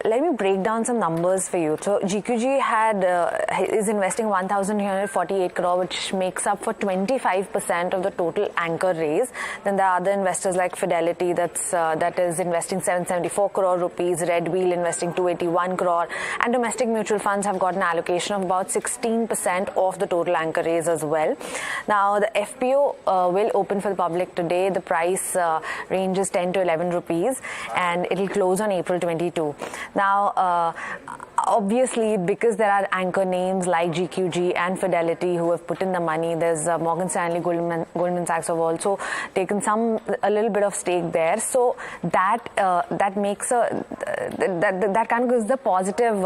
let me break down some numbers for you. So GQG is investing 1,348 crore, which makes up for 25% of the total anchor raise. Then there are other investors like Fidelity that is investing 774 crore rupees, Red Wheel investing 281 crore, and domestic mutual funds have got an allocation of about 16% of the total anchor raise as well. Now the FPO will open for the public today. The price range is 10 to 11 rupees and it will close on April 22. Now obviously, because there are anchor names like GQG and Fidelity who have put in the money, there's Morgan Stanley, Goldman Sachs have also taken a little bit of stake there. So that makes that kind of gives the positive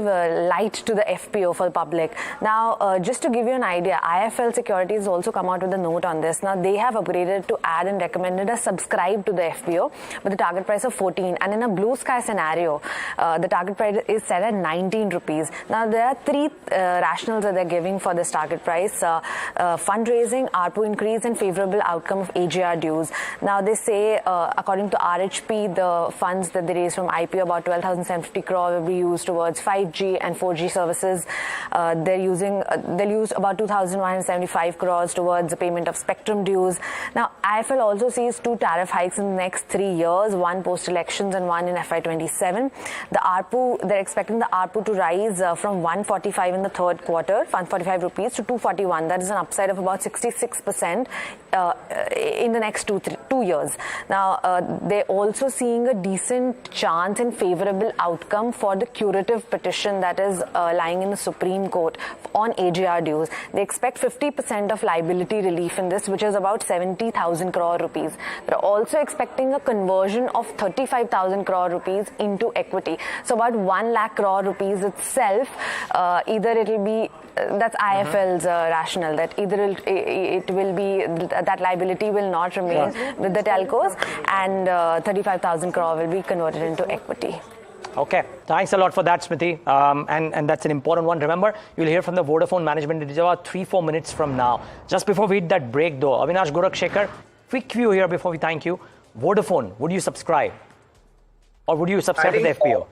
light to the FPO for the public. Now, just to give you an idea, IFL Securities also come out with a note on this. Now, they have upgraded to add and recommended a subscribe to the FPO with a target price of 14. And in a blue sky scenario, The target price is set at 19 rupees. Now, there are three rationales that they're giving for this target price. Fundraising, ARPU increase, and favorable outcome of AGR dues. Now, they say, according to RHP, the funds that they raised from IPO, about 12,750 crore, will be used towards 5G and 4G services. They'll use about 2,175 crores towards the payment of spectrum dues. Now, IFL also sees 2 tariff hikes in the next 3 years, one post-elections and one in FY27. The ARPU, they're expecting the ARPU to rise from 145 in the third quarter, 145 rupees, to 241. That is an upside of about 66% in the next 2 years. Now, they're also seeing a decent chance and favorable outcome for the curative petition that is lying in the Supreme Court on AGR dues. They expect 50% of liability relief in this, which is about 70,000 crore rupees. They're also expecting a conversion of 35,000 crore rupees into equity. So about 1 lakh crore rupees itself, either it will be, that's IFL's rationale, that either it will be, that liability will not remain with the telcos, and 35,000 crore will be converted into equity. Okay, thanks a lot for that, Smriti. And that's an important one. Remember, you'll hear from the Vodafone management in about 3-4 minutes from now. Just before we hit that break, though, Avinash Gorakhshekar, quick view here before we thank you. Vodafone, would you subscribe? Or would you subscribe to the FPO?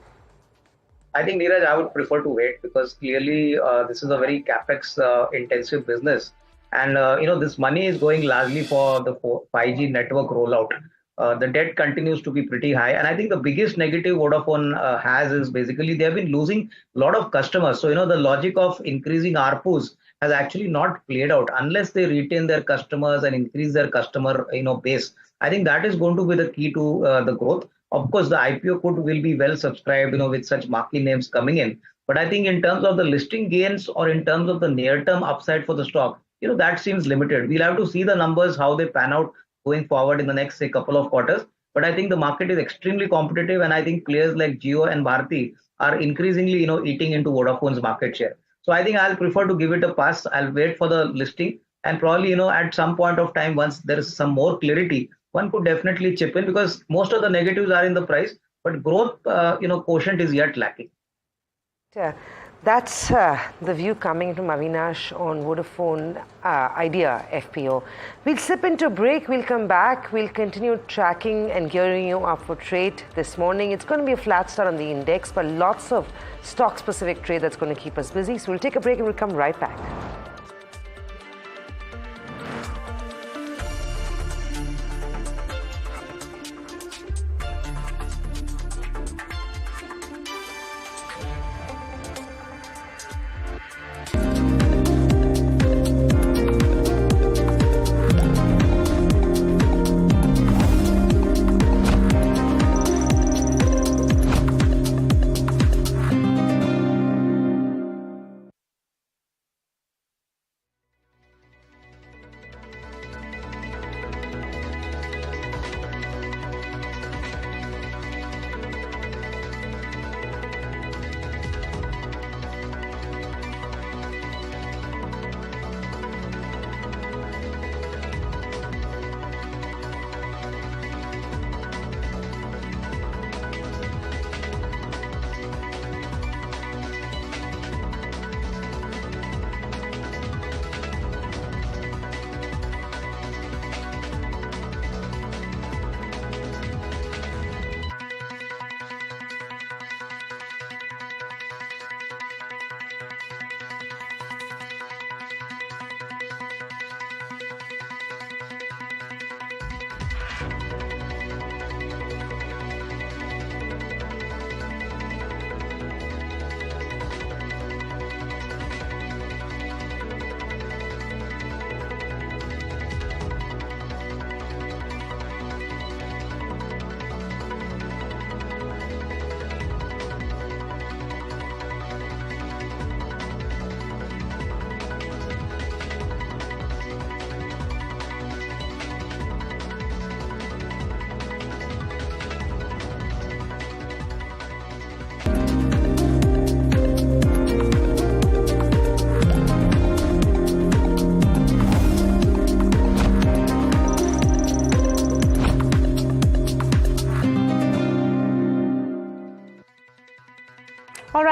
I think, Niraj, I would prefer to wait, because clearly this is a very capex intensive business. And, this money is going largely for the 5G network rollout. The debt continues to be pretty high. And I think the biggest negative Vodafone has is basically they have been losing a lot of customers. So, the logic of increasing ARPUs has actually not played out unless they retain their customers and increase their customer, base. I think that is going to be the key to the growth. Of course, the IPO will be well subscribed, with such marquee names coming in. But I think in terms of the listing gains or in terms of the near-term upside for the stock, that seems limited. We'll have to see the numbers, how they pan out going forward in the next, say, couple of quarters. But I think the market is extremely competitive, and I think players like Jio and Bharti are increasingly, eating into Vodafone's market share. So I think I'll prefer to give it a pass. I'll wait for the listing, and probably, at some point of time, once there is some more clarity, one could definitely chip in, because most of the negatives are in the price, but growth, quotient is yet lacking. Yeah. That's the view coming from Avinash on Vodafone Idea FPO. We'll slip into a break. We'll come back. We'll continue tracking and gearing you up for trade this morning. It's going to be a flat start on the index, but lots of stock-specific trade that's going to keep us busy. So we'll take a break and we'll come right back.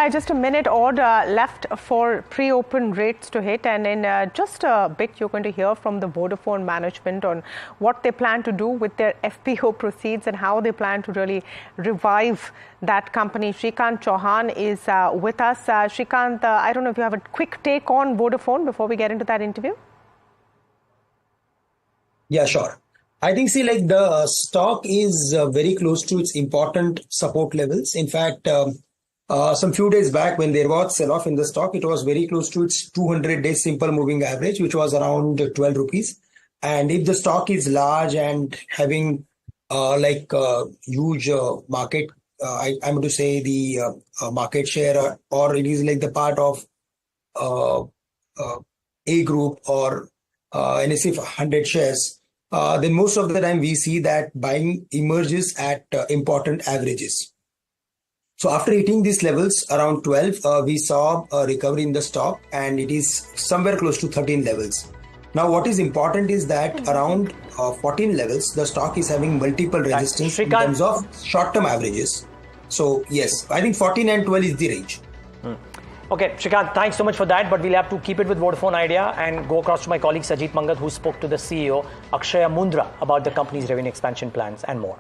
Niraj, just a minute odd left for pre-open rates to hit, and in just a bit you're going to hear from the Vodafone management on what they plan to do with their FPO proceeds and how they plan to really revive that company. Shrikant Chauhan is with us. Shrikant, I don't know if you have a quick take on Vodafone before we get into that interview. Yeah, sure. I think, the stock is very close to its important support levels. In fact, some few days back when there was sell-off in the stock, it was very close to its 200-day simple moving average, which was around 12 rupees. And if the stock is large and having huge market, I'm going to say the market share, or it is like the part of A group or NSE 100 shares, then most of the time we see that buying emerges at important averages. So after hitting these levels around 12, we saw a recovery in the stock, and it is somewhere close to 13 levels. Now, what is important is that around 14 levels, the stock is having multiple resistance in terms of short-term averages. So yes, I think 14 and 12 is the range. Okay, Shrikant, thanks so much for that, but we'll have to keep it with Vodafone Idea and go across to my colleague Sajid Mangat, who spoke to the CEO, Akshaya Mundra, about the company's revenue expansion plans and more.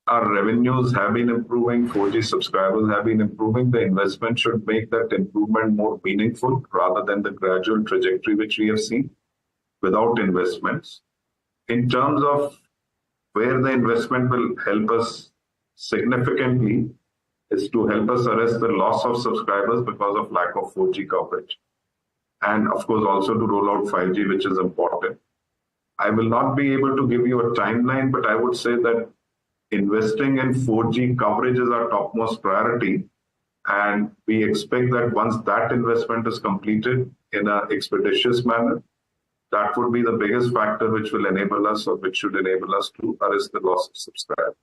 Our revenues have been improving, 4G subscribers have been improving. The investment should make that improvement more meaningful rather than the gradual trajectory which we have seen without investments. In terms of where the investment will help us significantly is to help us arrest the loss of subscribers because of lack of 4G coverage. And of course also to roll out 5G, which is important. I will not be able to give you a timeline, but I would say that investing in 4G coverage is our topmost priority, and we expect that once that investment is completed in an expeditious manner, that would be the biggest factor which will enable us, or which should enable us to arrest the loss of subscribers.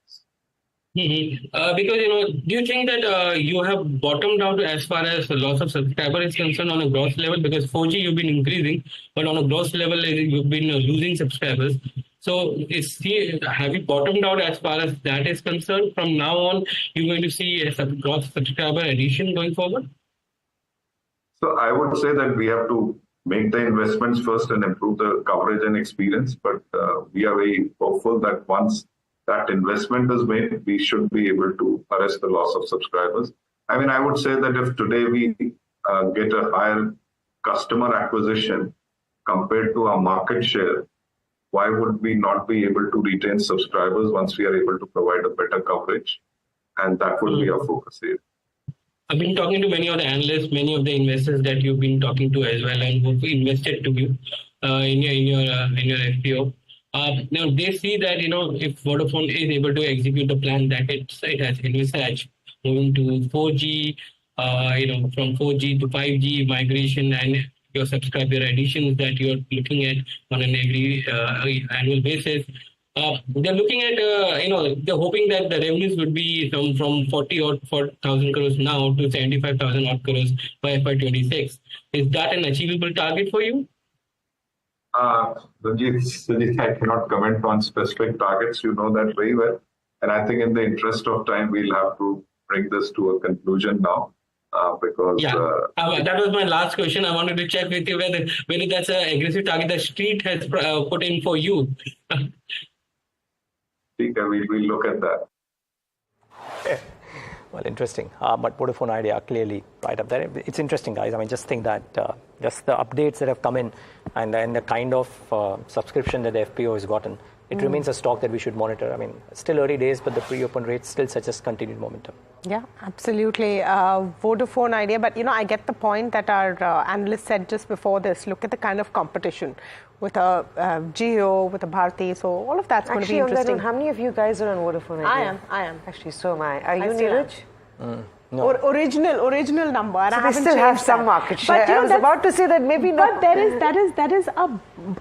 Because, do you think that you have bottomed out as far as the loss of subscriber is concerned on a gross level? Because 4G you've been increasing, but on a gross level you've been losing subscribers. So have you bottomed out as far as that is concerned? From now on, you're going to see a gross subscriber addition going forward? So I would say that we have to make the investments first and improve the coverage and experience. But we are very hopeful that once that investment is made, we should be able to arrest the loss of subscribers. I mean, I would say that if today we get a higher customer acquisition compared to our market share, why would we not be able to retain subscribers once we are able to provide a better coverage? And that would be our focus here. I've been talking to many of the analysts, many of the investors that you've been talking to as well, and who've invested to you in your FPO. Now they see that if Vodafone is able to execute the plan that it has envisaged, moving to 4G, from 4G to 5G migration, and your subscriber additions that you're looking at on an every annual basis. They're looking at, they're hoping that the revenues would be from 40,000 crores now to 75,000 odd crores by FY26. Is that an achievable target for you? Sujit, I cannot comment on specific targets. You know that very well. And I think in the interest of time, we'll have to bring this to a conclusion now. Because that was my last question. I wanted to check with you whether that's an aggressive target the street has put in for you. We'll look at that. Well, interesting. But Vodafone Idea clearly right up there. It's interesting, guys. I mean, just think that just the updates that have come in and the kind of subscription that the FPO has gotten, it remains a stock that we should monitor. I mean, still early days, but the pre-open rates still suggest continued momentum. Yeah, absolutely. Vodafone Idea. But, I get the point that our analyst said just before this. Look at the kind of competition with a Jio, with a Bharti. So all of that's going to be interesting. How many of you guys are on Vodafone Idea? I am. Actually, so am I. Are you, Niraj? No. Original number. And so I haven't still have some market share. But, I was about to say that maybe not. But that is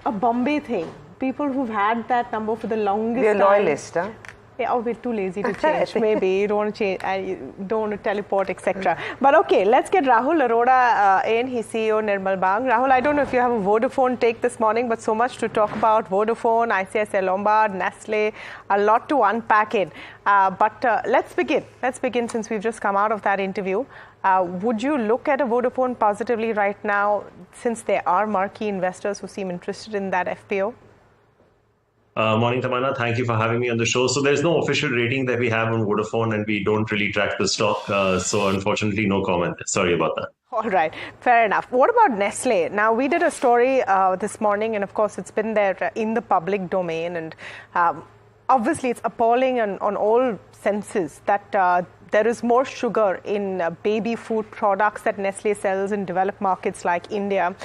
a Bombay thing. People who've had that number for the longest time. They're loyalist, huh? Yeah, or we're too lazy to change. Maybe you don't want to change, you don't want to teleport, etc. But okay, let's get Rahul Arora in. He's CEO Nirmal Bang. Rahul, I don't know if you have a Vodafone take this morning, but so much to talk about. Vodafone, ICICI Lombard, Nestle, a lot to unpack in. But let's begin. Let's begin since we've just come out of that interview. Would you look at a Vodafone positively right now, since there are marquee investors who seem interested in that FPO? Morning, Tamanna. Thank you for having me on the show. So there's no official rating that we have on Vodafone, and we don't really track the stock. So unfortunately, no comment. Sorry about that. All right. Fair enough. What about Nestle? Now, we did a story this morning, and of course, it's been there in the public domain. And obviously, it's appalling on all senses that there is more sugar in baby food products that Nestle sells in developed markets like India.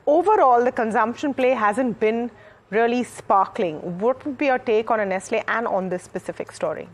Overall, the consumption play hasn't been really sparkling. What would be your take on a Nestle and on this specific story?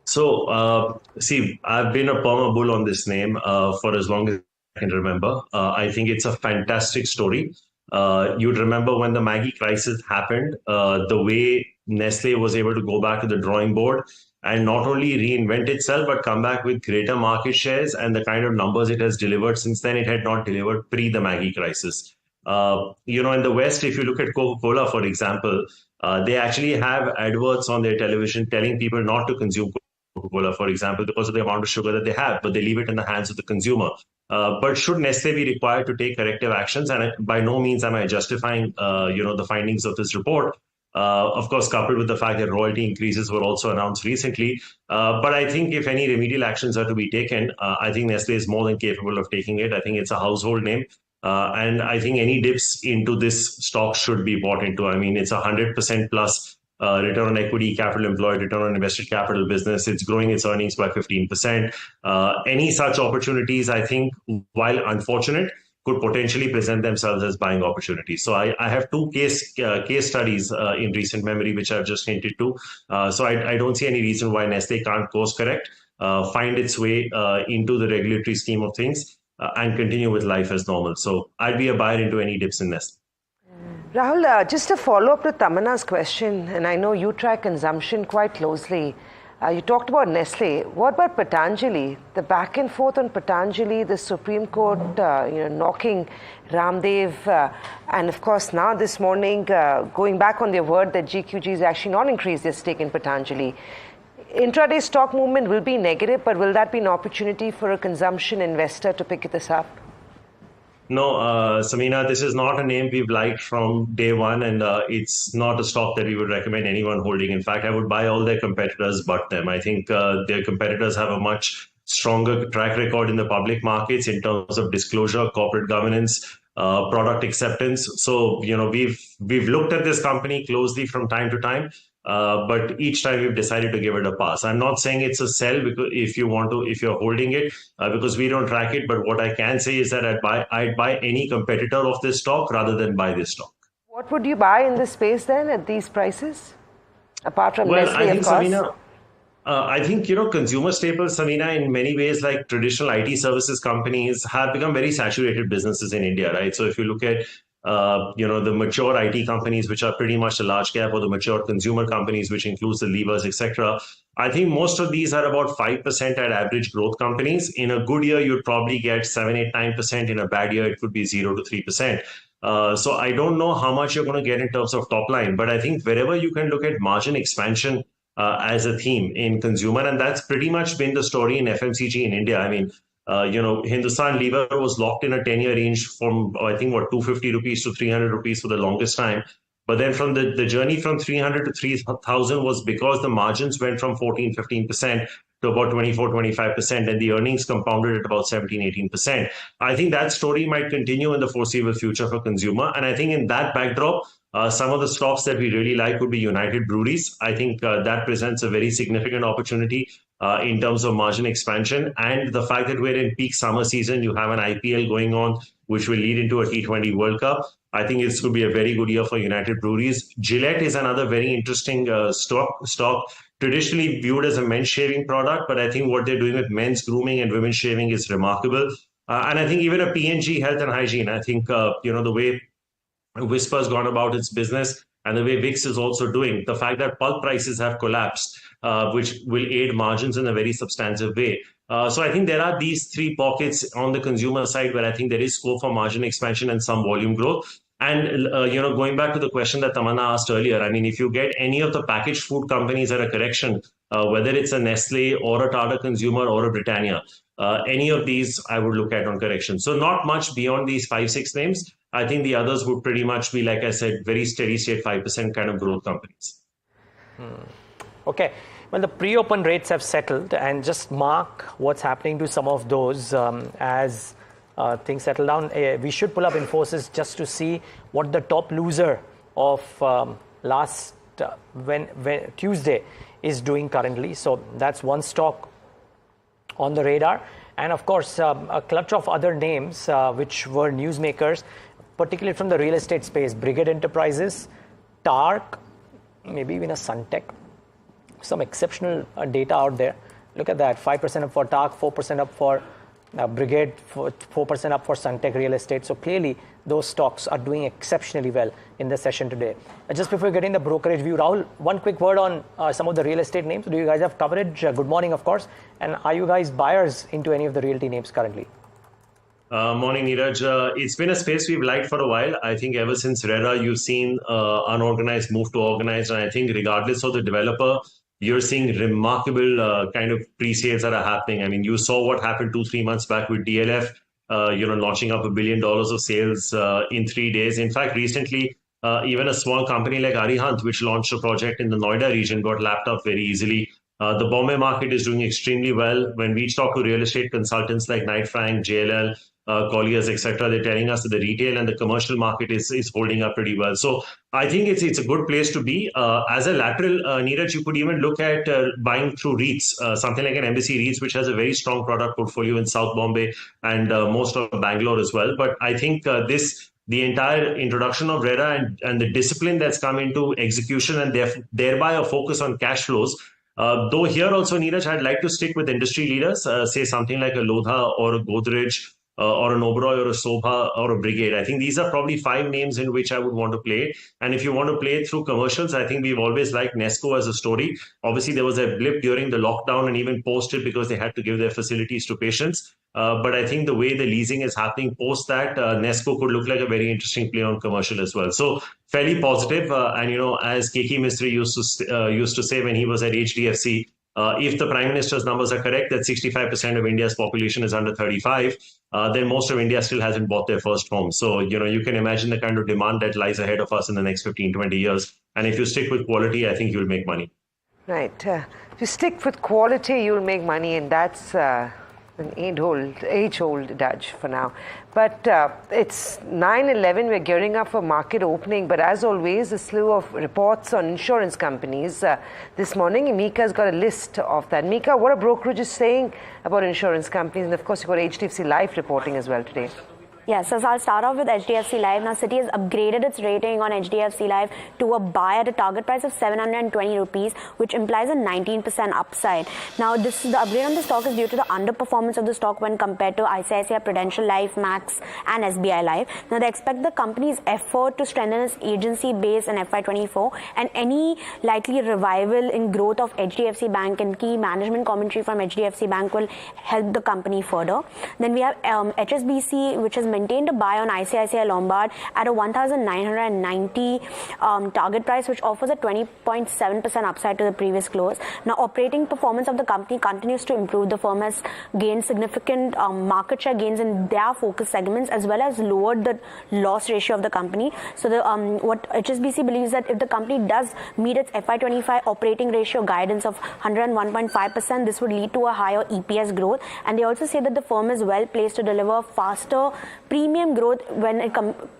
So, see, I've been a perma bull on this name for as long as I can remember. I think it's a fantastic story. You'd remember when the Maggi crisis happened, the way Nestle was able to go back to the drawing board and not only reinvent itself, but come back with greater market shares and the kind of numbers it has delivered since then it had not delivered pre the Maggi crisis. In the West, if you look at Coca-Cola, for example, they actually have adverts on their television telling people not to consume Coca-Cola, for example, because of the amount of sugar that they have, but they leave it in the hands of the consumer. But should Nestle be required to take corrective actions? And by no means am I justifying, the findings of this report. Of course, coupled with the fact that royalty increases were also announced recently. But I think if any remedial actions are to be taken, I think Nestle is more than capable of taking it. I think it's a household name. And I think any dips into this stock should be bought into. I mean, it's 100% plus return on equity, capital employed, return on invested capital business. It's growing its earnings by 15%. Any such opportunities, I think, while unfortunate, could potentially present themselves as buying opportunities. So I have two case studies in recent memory, which I've just hinted to. So I don't see any reason why Nestle can't course correct, find its way into the regulatory scheme of things, and continue with life as normal. So I'd be a buyer into any dips in Nestle. Rahul, just a follow-up to Tamanna's question, and I know you track consumption quite closely. You talked about Nestle. What about Patanjali? The back and forth on Patanjali, the Supreme Court, knocking Ramdev, and of course now this morning going back on their word that GQG has actually not increased their stake in Patanjali. Intraday stock movement will be negative, but will that be an opportunity for a consumption investor to pick this up? No, Samina, this is not a name we've liked from day one, and it's not a stock that we would recommend anyone holding. In fact, I would buy all their competitors but them. I think their competitors have a much stronger track record in the public markets in terms of disclosure, corporate governance, product acceptance. So, we've looked at this company closely from time to time. But each time we've decided to give it a pass. I'm not saying it's a sell because if you're holding it, because we don't track it. But what I can say is that I'd buy any competitor of this stock rather than buy this stock. What would you buy in this space then at these prices? Apart from Nestle, I think, of course. Samina, I think, consumer staples, Samina, in many ways, like traditional IT services companies have become very saturated businesses in India, right? So if you look at the mature IT companies, which are pretty much the large cap, or the mature consumer companies, which includes the levers, etc. I think most of these are about 5% at average growth companies. In a good year, you'd probably get 7, 8, 9%. In a bad year, it could be 0 to 3%. So I don't know how much you're going to get in terms of top line, but I think wherever you can look at margin expansion as a theme in consumer, and that's pretty much been the story in FMCG in India. I mean, Hindustan Lever was locked in a 10-year range from, I think, 250 rupees to 300 rupees for the longest time. But then from the journey from 300 to 3,000 was because the margins went from 14, 15% to about 24, 25%, and the earnings compounded at about 17, 18%. I think that story might continue in the foreseeable future for consumer. And I think in that backdrop, some of the stocks that we really like would be United Breweries. I think that presents a very significant opportunity in terms of margin expansion, and the fact that we're in peak summer season, you have an IPL going on, which will lead into a T20 World Cup. I think this could be a very good year for United Breweries. Gillette is another very interesting stock, traditionally viewed as a men's shaving product, but I think what they're doing with men's grooming and women's shaving is remarkable. And I think even a P&G Health and Hygiene, I think, the way Whisper's gone about its business, and the way VIX is also doing, the fact that pulp prices have collapsed, which will aid margins in a very substantive way. So I think there are these three pockets on the consumer side where I think there is scope for margin expansion and some volume growth. And, going back to the question that Tamanna asked earlier, I mean, if you get any of the packaged food companies at a correction, whether it's a Nestle or a Tata Consumer or a Britannia, any of these I would look at on correction. So not much beyond these 5-6 names. I think the others would pretty much be, like I said, very steady state 5% kind of growth companies. Okay. Well, the pre-open rates have settled, and just mark what's happening to some of those as things settle down. We should pull up Infosys just to see what the top loser of last when Tuesday is doing currently. So that's one stock on the radar. And of course, a clutch of other names which were newsmakers, particularly from the real estate space. Brigade Enterprises, TARC, maybe even a Suntech. Some exceptional data out there. Look at that, 5% up for TARC, 4% up for Brigade, 4% up for Suntech Real Estate. So clearly, those stocks are doing exceptionally well in the session today. Just before getting the brokerage view, Rahul, one quick word on some of the real estate names. Do you guys have coverage? Good morning, of course. And are you guys buyers into any of the realty names currently? Morning, Niraj. It's been a space we've liked for a while. I think ever since RERA, you've seen unorganized move to organized. And I think regardless of the developer, you're seeing remarkable kind of pre-sales that are happening. I mean, you saw what happened 2-3 months back with DLF, launching up $1 billion of sales in 3 days. In fact, recently, even a small company like Arihant, which launched a project in the Noida region, got lapped up very easily. The Bombay market is doing extremely well. When we talk to real estate consultants like Knight Frank, JLL, Colliers, etc., they're telling us that the retail and the commercial market is holding up pretty well. So I think it's a good place to be. As a lateral, Niraj, you could even look at buying through REITs, something like an Embassy REITs, which has a very strong product portfolio in South Bombay and most of Bangalore as well. But I think the entire introduction of RERA and the discipline that's come into execution and thereby a focus on cash flows. Though here also, Niraj, I'd like to stick with industry leaders, say something like a Lodha or a Godrej, or an Oberoi or a Sobha or a Brigade. I think these are probably 5 names in which I would want to play. And if you want to play it through commercials, I think we've always liked Nesco as a story. Obviously, there was a blip during the lockdown and even post it because they had to give their facilities to patients. But I think the way the leasing is happening post that, Nesco could look like a very interesting play on commercial as well. So fairly positive. And, as Keki Mistry used to say when he was at HDFC, if the Prime Minister's numbers are correct, that 65% of India's population is under 35, then most of India still hasn't bought their first home. So, you can imagine the kind of demand that lies ahead of us in the next 15, 20 years. And if you stick with quality, I think you'll make money. Right. If you stick with quality, you'll make money, and that's an age-old adage for now. But it's 9:11. We're gearing up for market opening. But as always, a slew of reports on insurance companies. This morning, Mika's got a list of that. Mika, what are brokerages saying about insurance companies? And of course, you've got HDFC Life reporting as well today. Yes, so I'll start off with HDFC Life. Now, Citi has upgraded its rating on HDFC Life to a buy at a target price of 720 rupees, which implies a 19% upside. Now, the upgrade on the stock is due to the underperformance of the stock when compared to ICICI Prudential Life, Max, and SBI Life. Now, they expect the company's effort to strengthen its agency base in FY24, and any likely revival in growth of HDFC Bank and key management commentary from HDFC Bank will help the company further. Then we have HSBC, which has maintained a buy on ICICI Lombard at a 1,990 target price, which offers a 20.7% upside to the previous close. Now, operating performance of the company continues to improve. The firm has gained significant market share gains in their focus segments, as well as lowered the loss ratio of the company. So, what HSBC believes that if the company does meet its FY25 operating ratio guidance of 101.5%, this would lead to a higher EPS growth. And they also say that the firm is well placed to deliver faster premium growth when it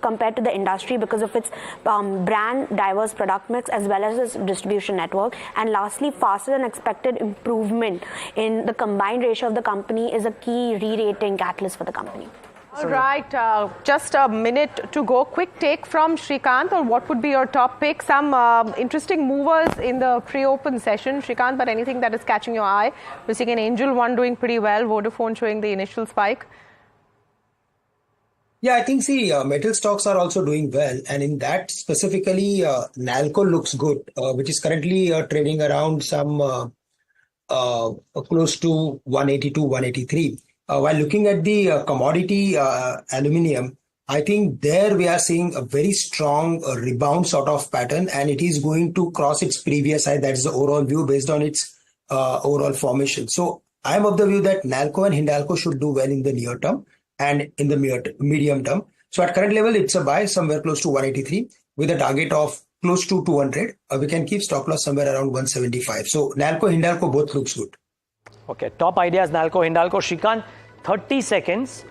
compared to the industry because of its brand diverse product mix as well as its distribution network. And lastly, faster than expected improvement in the combined ratio of the company is a key re-rating catalyst for the company. All right, just a minute to go. Quick take from Shrikant on what would be your top pick. Some interesting movers in the pre-open session, Shrikant, but anything that is catching your eye? We're seeing an Angel One doing pretty well, Vodafone showing the initial spike. Yeah, I think metal stocks are also doing well, and in that specifically, Nalco looks good, which is currently trading around some close to 182, 183. While looking at the commodity aluminium, I think there we are seeing a very strong rebound sort of pattern, and it is going to cross its previous high. That is the overall view based on its overall formation. So I am of the view that Nalco and Hindalco should do well in the near term and in the medium term. So at current level, it's a buy somewhere close to 183 with a target of close to 200. We can keep stop loss somewhere around 175. So Nalco, Hindalco both looks good. Okay, top ideas, Nalco, Hindalco. Shrikant, 30 seconds.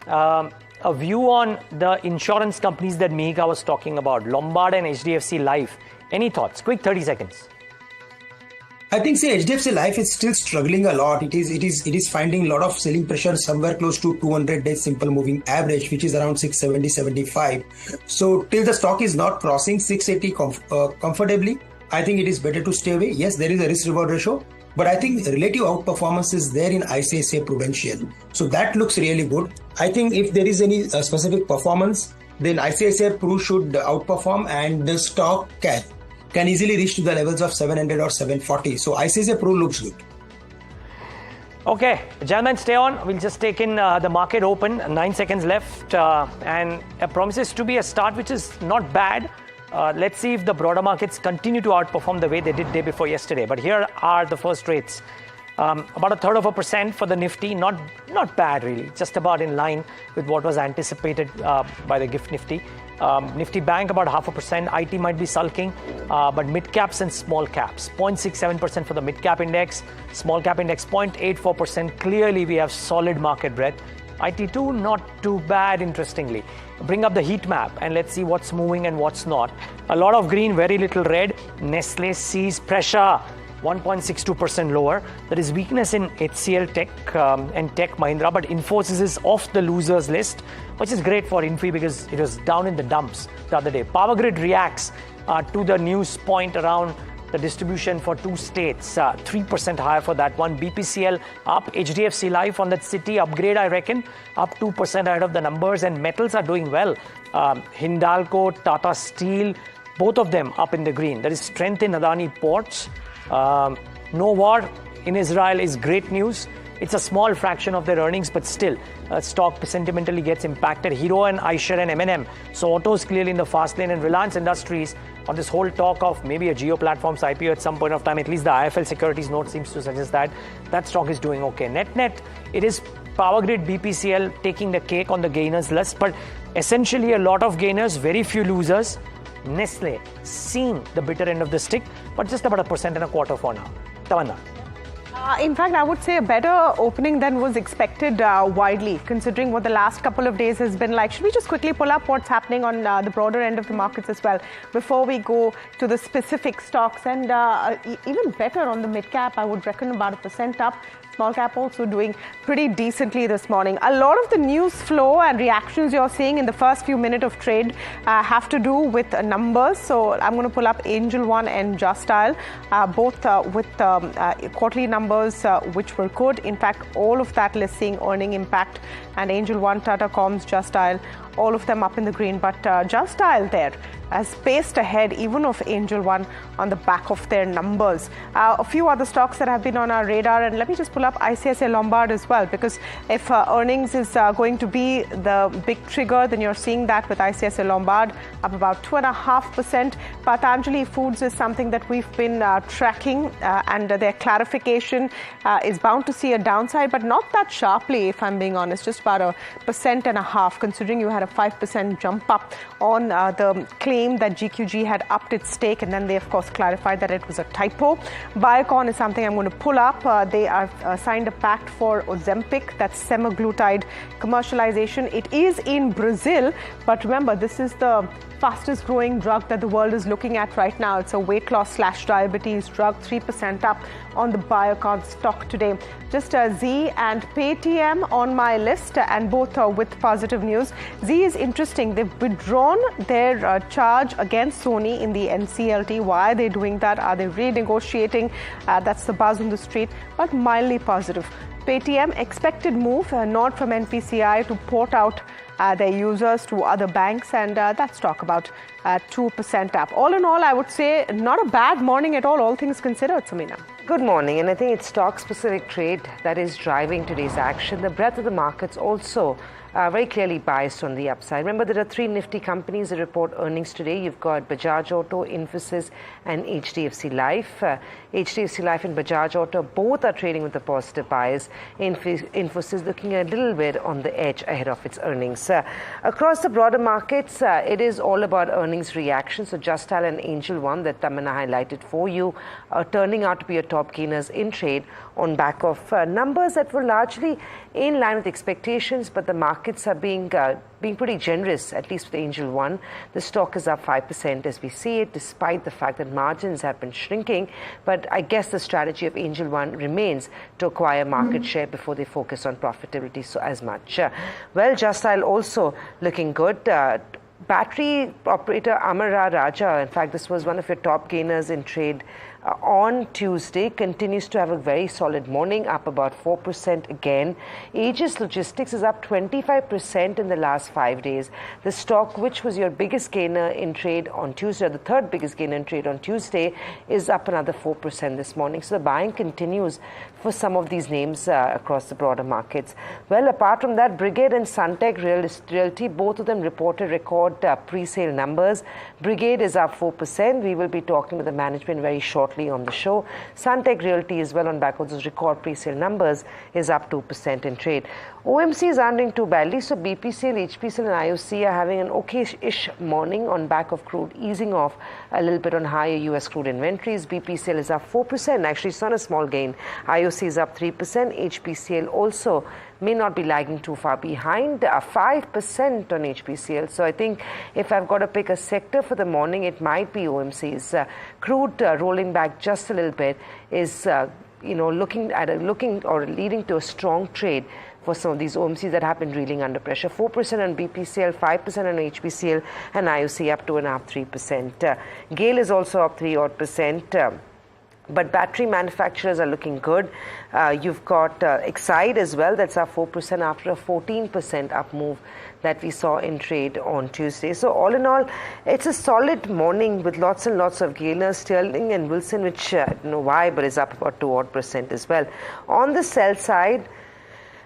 A view on the insurance companies that Mihika was talking about, Lombard and HDFC Life. Any thoughts? Quick 30 seconds. I think HDFC Life is still struggling a lot. It is finding a lot of selling pressure somewhere close to 200-day simple moving average, which is around 670, 75. So till the stock is not crossing 680 comfortably, I think it is better to stay away. Yes, there is a risk reward ratio, but I think relative outperformance is there in ICICI Prudential. So that looks really good. I think if there is any specific performance, then ICICI Pru should outperform, and the stock can easily reach to the levels of 700 or 740. So ICICI Pru looks good. Okay, gentlemen, stay on. We'll just take in the market open. 9 seconds left, and it promises to be a start which is not bad. Let's see if the broader markets continue to outperform the way they did day before yesterday. But here are the first rates. About 1/3% for the Nifty, not bad really, just about in line with what was anticipated by the GIFT Nifty. Nifty Bank about 0.5%. IT might be sulking, but mid caps and small caps 0.67% for the mid cap index, small cap index 0.84%. Clearly, we have solid market breadth. IT2 not too bad. Interestingly, bring up the heat map and let's see what's moving and what's not. A lot of green, very little red. Nestle sees pressure. 1.62% lower. There is weakness in HCL Tech and Tech Mahindra, but Infosys is off the losers list, which is great for Infi because it was down in the dumps the other day. Power Grid reacts to the news point around the distribution for 2 states, 3% higher for that one. BPCL up, HDFC Life on that city upgrade, I reckon, up 2% ahead of the numbers, and metals are doing well. Hindalco, Tata Steel, both of them up in the green. There is strength in Adani Ports. No war in Israel is great news. It's a small fraction of their earnings, but still, stock sentimentally gets impacted. Hero and Eicher and M&M. So autos clearly in the fast lane, and Reliance Industries on this whole talk of maybe a Geo Platforms IPO at some point of time. At least the IFL Securities note seems to suggest that stock is doing okay. Net, it is Power Grid, BPCL taking the cake on the gainers list, but essentially a lot of gainers, very few losers. Nestle seen the bitter end of the stick, but just about 1.25% for now. Tamanna. In fact, I would say a better opening than was expected widely, considering what the last couple of days has been like. Should we just quickly pull up what's happening on the broader end of the markets as well before we go to the specific stocks? And even better on the mid cap, I would reckon about 1% up. Small cap also doing pretty decently this morning. A lot of the news flow and reactions you're seeing in the first few minutes of trade have to do with numbers. So I'm going to pull up Angel One and Just Dial, both with quarterly numbers which were good. In fact, all of that is seeing earning impact. And Angel One, Tata Comms, Just Dial, all of them up in the green. But Just Dial there has paced ahead even of Angel One on the back of their numbers. A few other stocks that have been on our radar, and let me just pull up ICICI Lombard as well, because if earnings is going to be the big trigger, then you're seeing that with ICICI Lombard up about 2.5%. Patanjali Foods is something that we've been tracking, and their clarification is bound to see a downside, but not that sharply, if I'm being honest, just about 1.5%, considering you had a 5% jump up on the claim that GQG had upped its stake, and then they of course clarified that it was a typo. Biocon is something I'm going to pull up. They are signed a pact for Ozempic, that's semaglutide commercialization. It is in Brazil, but remember, this is the fastest growing drug that the world is looking at right now. It's a weight loss / diabetes drug, 3% up on the Biocon stock today. Just Z and Paytm on my list, and both with positive news. Z is interesting. They've withdrawn their charge against Sony in the NCLT. Why are they doing that? Are they renegotiating? That's the buzz on the street, but mildly positive. Paytm, expected move, nod from NPCI to port out their users to other banks, and that stock about 2% up. All in all, I would say not a bad morning at all things considered, Samina. Good morning, and I think it's stock-specific trade that is driving today's action. The breadth of the markets also very clearly biased on the upside. Remember, there are 3 Nifty companies that report earnings today. You've got Bajaj Auto, Infosys, and HDFC Life. HDFC Life and Bajaj Auto both are trading with a positive bias. Infosys looking a little bit on the edge ahead of its earnings. Across the broader markets, it is all about earnings reaction. So Just Dial and Angel One that Tamanna highlighted for you are turning out to be your top gainers in trade on back of numbers that were largely in line with expectations, but the markets are being pretty generous, at least with Angel One. The stock is up 5% as we see it, despite the fact that margins have been shrinking. But I guess the strategy of Angel One remains to acquire market share before they focus on profitability so as much. Well, Just Dial also looking good. Battery operator Amara Raja, in fact, this was one of your top gainers in trade on Tuesday, continues to have a very solid morning, up about 4% again. Aegis Logistics is up 25% in the last 5 days. The stock, which was your biggest gainer in trade on Tuesday, or the third biggest gainer in trade on Tuesday, is up another 4% this morning. So the buying continues for some of these names across the broader markets. Well, apart from that, Brigade and Suntec Realty, both of them reported record pre-sale numbers. Brigade is up 4%. We will be talking with the management very shortly on the show. Suntec Realty as well on back of those record pre-sale numbers is up 2% in trade. OMCs aren't doing too badly, so BPCL, HPCL and IOC are having an okay-ish morning on back of crude easing off a little bit on higher US crude inventories. BPCL is up 4%. Actually, it's not a small gain. IOC is up 3%. HPCL also may not be lagging too far behind, 5% on HPCL. So I think if I've got to pick a sector for the morning, it might be OMCs. Crude rolling back just a little bit is looking or leading to a strong trade for some of these OMCs that have been reeling under pressure. 4% on BPCL, 5% on HPCL, and IOC up 2.5%, 3%. GAIL is also up 3% but battery manufacturers are looking good. You've got Exide as well, that's up 4% after a 14% up move that we saw in trade on Tuesday. So all in all, it's a solid morning with lots and lots of gainers. Sterling and Wilson, which I don't know why, but is up about 2% as well. On the sell side,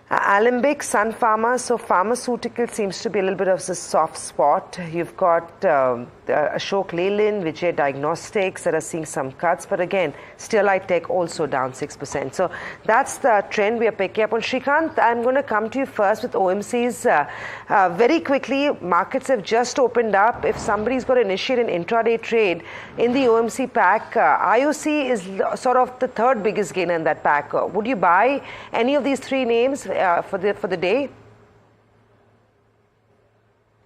Alembic, Sun Pharma, so pharmaceutical seems to be a little bit of a soft spot. You've got Ashok Leyland, Vijay Diagnostics that are seeing some cuts, but again, Sterlite Tech also down 6%. So that's the trend we are picking up on. Shrikant, I'm going to come to you first with OMCs. Very quickly, markets have just opened up. If somebody's got to initiate an intraday trade in the OMC pack, IOC is sort of the third biggest gainer in that pack. Would you buy any of these 3 names for the day?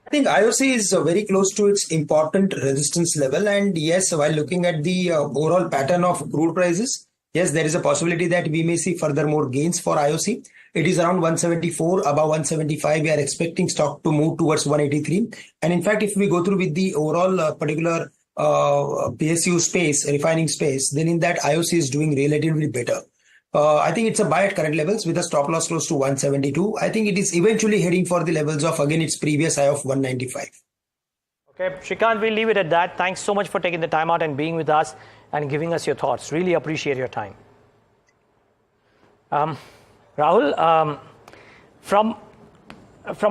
I think IOC is very close to its important resistance level, and yes, while looking at the overall pattern of crude prices, yes, there is a possibility that we may see further more gains for IOC. It is around 174, above 175. We are expecting stock to move towards 183. And in fact, if we go through with the overall particular PSU space, refining space, then in that IOC is doing relatively better. I think it's a buy at current levels with a stop loss close to 172. I think it is eventually heading for the levels of, again, its previous high of 195. Okay, Shrikant, we'll leave it at that. Thanks so much for taking the time out and being with us and giving us your thoughts. Really appreciate your time. Rahul, from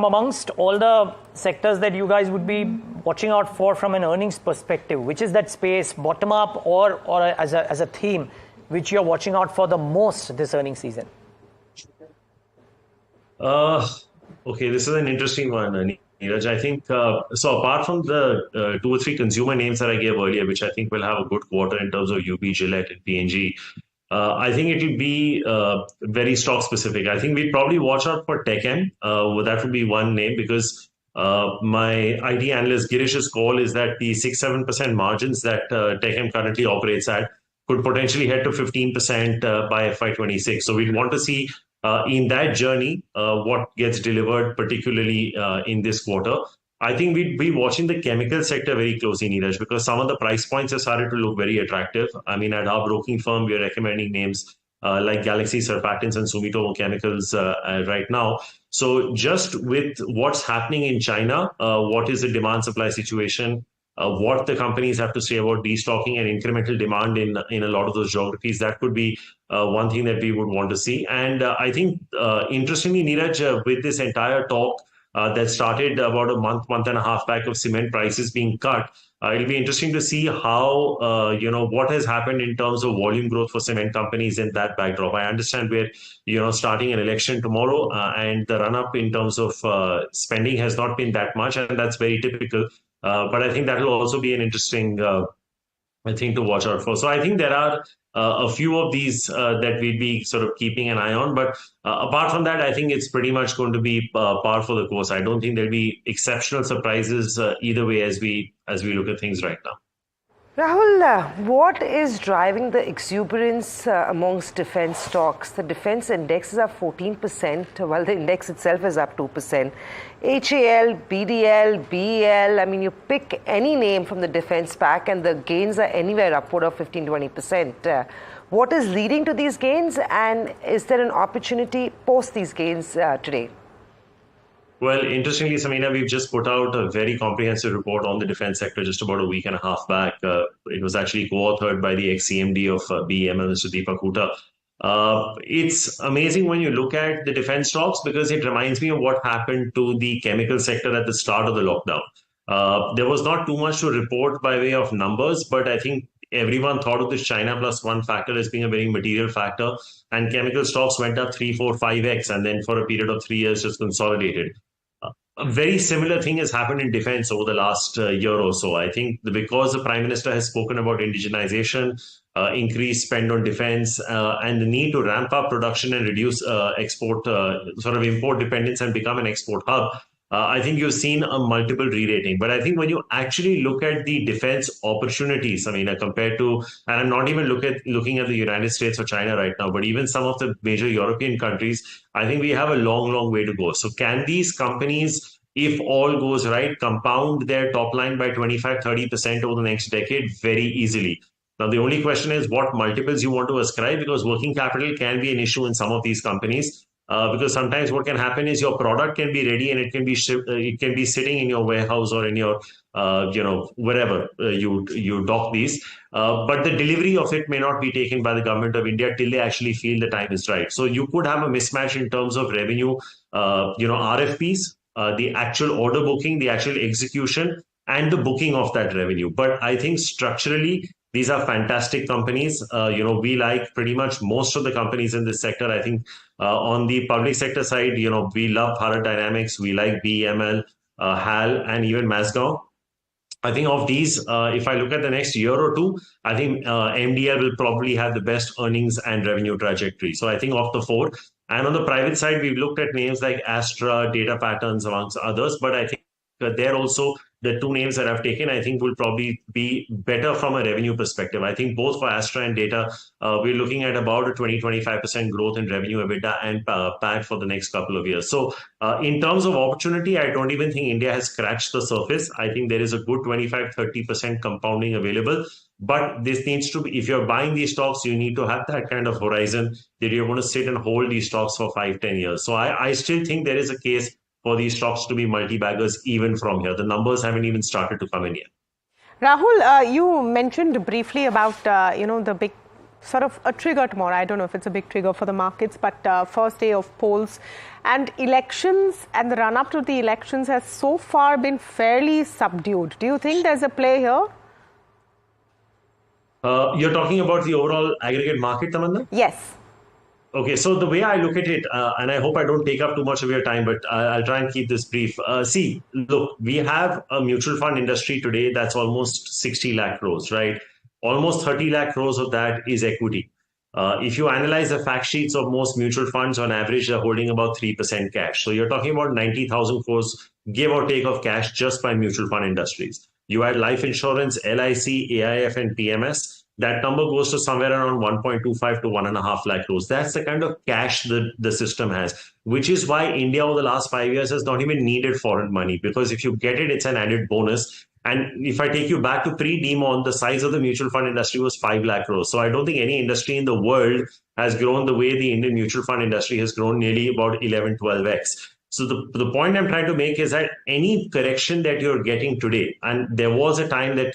amongst all the sectors that you guys would be watching out for from an earnings perspective, which is that space, bottom up or as a theme, which you're watching out for the most this earnings season? Okay, this is an interesting one, Niraj. I think, so apart from the 2 or 3 consumer names that I gave earlier, which I think will have a good quarter in terms of UP, Gillette and P&G, I think it will be very stock specific. I think we'd probably watch out for Telecom. That would be one name because my IT analyst Girish's call is that the 6-7% margins that Telecom currently operates at could potentially head to 15% by FY26. So we'd want to see in that journey what gets delivered, particularly in this quarter. I think we'd be watching the chemical sector very closely, Niraj, because some of the price points have started to look very attractive. I mean, at our broking firm, we are recommending names like Galaxy Surfactants and Sumitomo Chemicals right now. So just with what's happening in China, what is the demand supply situation, what the companies have to say about destocking and incremental demand in a lot of those geographies, that could be one thing that we would want to see. And I think, interestingly, Niraj, with this entire talk that started about a month and a half back of cement prices being cut, it'll be interesting to see how, what has happened in terms of volume growth for cement companies in that backdrop. I understand we're, starting an election tomorrow, and the run-up in terms of spending has not been that much, and that's very typical. But I think that will also be an interesting thing to watch out for. So I think there are a few of these that we'll be sort of keeping an eye on. But apart from that, I think it's pretty much going to be par for the course. I don't think there'll be exceptional surprises either way as we look at things right now. Rahul, what is driving the exuberance amongst defense stocks? The defense index is up 14%, while the index itself is up 2%. HAL, BDL, BEL, I mean, you pick any name from the defense pack and the gains are anywhere upward of 15-20%. What is leading to these gains, and is there an opportunity post these gains today? Well, interestingly, Samina, we've just put out a very comprehensive report on the defense sector just about a week and a half back. It was actually co-authored by the ex-CMD of BEML, Mr. Deepak Hooda. It's amazing when you look at the defense stocks, because it reminds me of what happened to the chemical sector at the start of the lockdown. There was not too much to report by way of numbers, but I think everyone thought of this China plus one factor as being a very material factor, and chemical stocks went up 3, 4, 5x, and then for a period of 3 years just consolidated. A very similar thing has happened in defense over the last year or so. I think because the Prime Minister has spoken about indigenization, increased spend on defense, and the need to ramp up production and reduce export, import dependence and become an export hub, I think you've seen a multiple re-rating. But I think when you actually look at the defense opportunities, I mean, compared to, and I'm not even looking at the United States or China right now, but even some of the major European countries, I think we have a long, long way to go. So can these companies, if all goes right, compound their top line by 25-30% over the next decade? Very easily. Now, the only question is what multiples you want to ascribe, because working capital can be an issue in some of these companies. Because sometimes what can happen is your product can be ready and it can be sitting in your warehouse or in your wherever you dock these, but the delivery of it may not be taken by the government of India till they actually feel the time is right. So you could have a mismatch in terms of revenue, RFPs, the actual order booking, the actual execution, and the booking of that revenue. But I think structurally, these are fantastic companies. We like pretty much most of the companies in this sector. I think on the public sector side, we love Bharat Dynamics, we like BEML, HAL, and even Mazgaon. I think of these, if I look at the next year or two, I think MDL will probably have the best earnings and revenue trajectory. So I think of the four. And on the private side, we've looked at names like Astra, Data Patterns, amongst others. But I think they're also the two names that I've taken, I think will probably be better from a revenue perspective. I think both for Astra and Data, we're looking at about a 20-25% growth in revenue, EBITDA, and PAT for the next couple of years. So in terms of opportunity, I don't even think India has scratched the surface. I think there is a good 25-30% compounding available. But this needs to be, if you're buying these stocks, you need to have that kind of horizon that you're going to sit and hold these stocks for 5-10 years. So I still think there is a case for these stocks to be multi-baggers even from here. The numbers haven't even started to come in yet. Rahul, you mentioned briefly about, the big sort of a trigger tomorrow. I don't know if it's a big trigger for the markets, but first day of polls and elections, and the run-up to the elections has so far been fairly subdued. Do you think there's a play here? You're talking about the overall aggregate market, Tamanna? Yes. Okay, so the way I look at it, and I hope I don't take up too much of your time, but I'll try and keep this brief. Look, we have a mutual fund industry today that's almost 60 lakh crores, right? Almost 30 lakh crores of that is equity. If you analyze the fact sheets of most mutual funds, on average, they're holding about 3% cash. So you're talking about 90,000 crores, give or take, of cash just by mutual fund industries. You add life insurance, LIC, AIF, and PMS. That number goes to somewhere around 1.25 to 1.5 lakh crores. That's the kind of cash that the system has, which is why India over the last 5 years has not even needed foreign money, because if you get it, it's an added bonus. And if I take you back to pre-demon, the size of the mutual fund industry was 5 lakh crores. So I don't think any industry in the world has grown the way the Indian mutual fund industry has grown, nearly about 11, 12x. So the point I'm trying to make is that any correction that you're getting today, and there was a time that,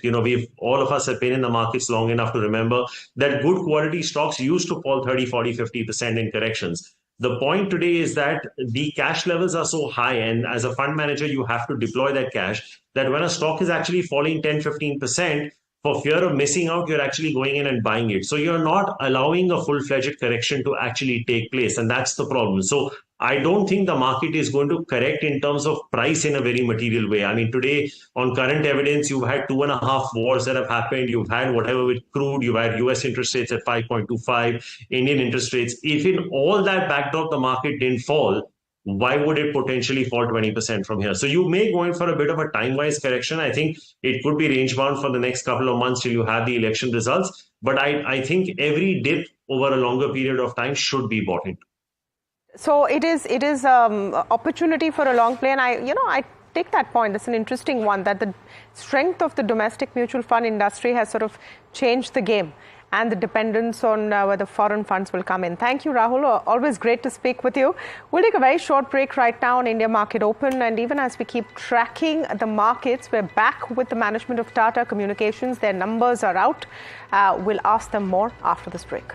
all of us have been in the markets long enough to remember that good quality stocks used to fall 30, 40, 50% in corrections. The point today is that the cash levels are so high, and as a fund manager, you have to deploy that cash, that when a stock is actually falling 10, 15%, for fear of missing out, you're actually going in and buying it. So you're not allowing a full-fledged correction to actually take place, and that's the problem. So I don't think the market is going to correct in terms of price in a very material way. I mean, today on current evidence, you've had 2.5 wars that have happened. You've had whatever with crude, you've had US interest rates at 5.25, Indian interest rates. If in all that backdrop, the market didn't fall, why would it potentially fall 20% from here? So you may go in for a bit of a time-wise correction. I think it could be range-bound for the next couple of months till you have the election results. But I think every dip over a longer period of time should be bought into. So it is opportunity for a long play, and I take that point. It's an interesting one, that the strength of the domestic mutual fund industry has sort of changed the game, and the dependence on whether foreign funds will come in. Thank you, Rahul. Always great to speak with you. We'll take a very short break right now on India Market Open, and even as we keep tracking the markets, we're back with the management of Tata Communications. Their numbers are out. We'll ask them more after this break.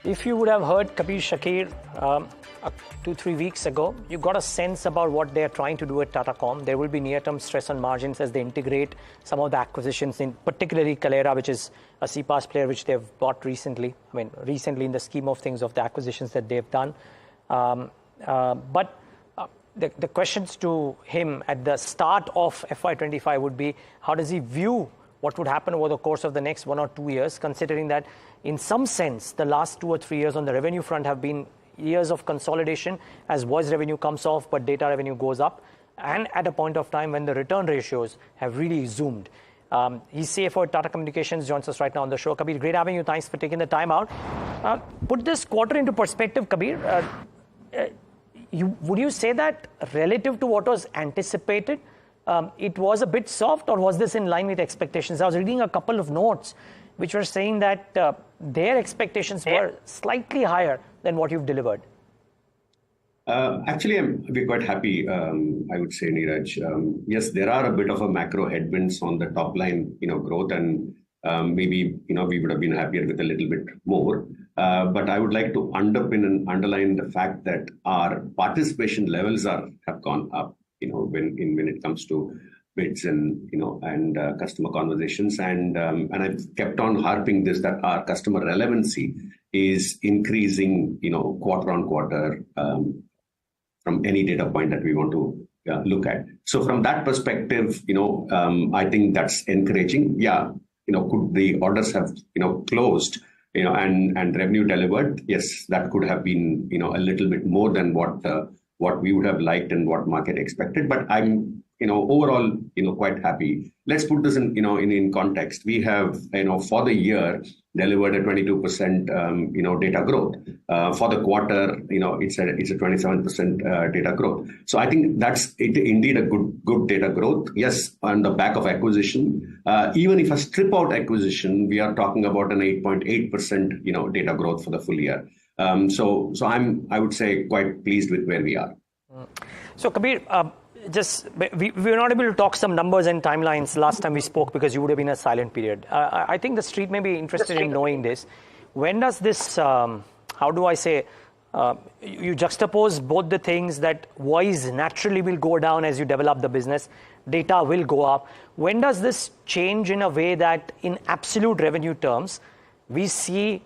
If you would have heard Kabir Shakir 2-3 weeks ago, you got a sense about what they're trying to do at Tata Com. There will be near-term stress on margins as they integrate some of the acquisitions, in particularly Kalera, which is a CPaaS player which they've bought recently. I mean, recently in the scheme of things of the acquisitions that they've done. But the questions to him at the start of FY25 would be, how does he view what would happen over the course of the next 1 or 2 years, considering that in some sense, the last 2 or 3 years on the revenue front have been years of consolidation as voice revenue comes off, but data revenue goes up, and at a point of time when the return ratios have really zoomed. He's CFO at Tata Communications, joins us right now on the show. Kabir, great having you. Thanks for taking the time out. Put this quarter into perspective, Kabir. Would you say that relative to what was anticipated, it was a bit soft, or was this in line with expectations? I was reading a couple of notes which were saying that their expectations were slightly higher than what you've delivered. Actually, we're quite happy, I would say, Niraj. Yes, there are a bit of a macro headwinds on the top line, growth, and maybe, we would have been happier with a little bit more. But I would like to underpin and underline the fact that our participation levels have gone up, when it comes to bids and, and customer conversations. And I've kept on harping this, that our customer relevancy is increasing, quarter on quarter, from any data point that we want to look at. So from that perspective, I think that's encouraging. Yeah, could the orders have, closed, and revenue delivered? Yes, that could have been, a little bit more than what we would have liked and what market expected. But I'm, overall, quite happy. Let's put this in context. We have, for the year, delivered a 22%, data growth. For the quarter, it's a 27% data growth. So I think that's indeed a good data growth. Yes, on the back of acquisition. Even if I strip out acquisition, we are talking about an 8.8%, data growth for the full year. So I would say, quite pleased with where we are. So Kabir, we were not able to talk some numbers and timelines last time we spoke because you would have been in a silent period. I think the street may be interested in knowing this. When does this, how do I say, you juxtapose both the things that voice naturally will go down as you develop the business, data will go up. When does this change in a way that in absolute revenue terms, we see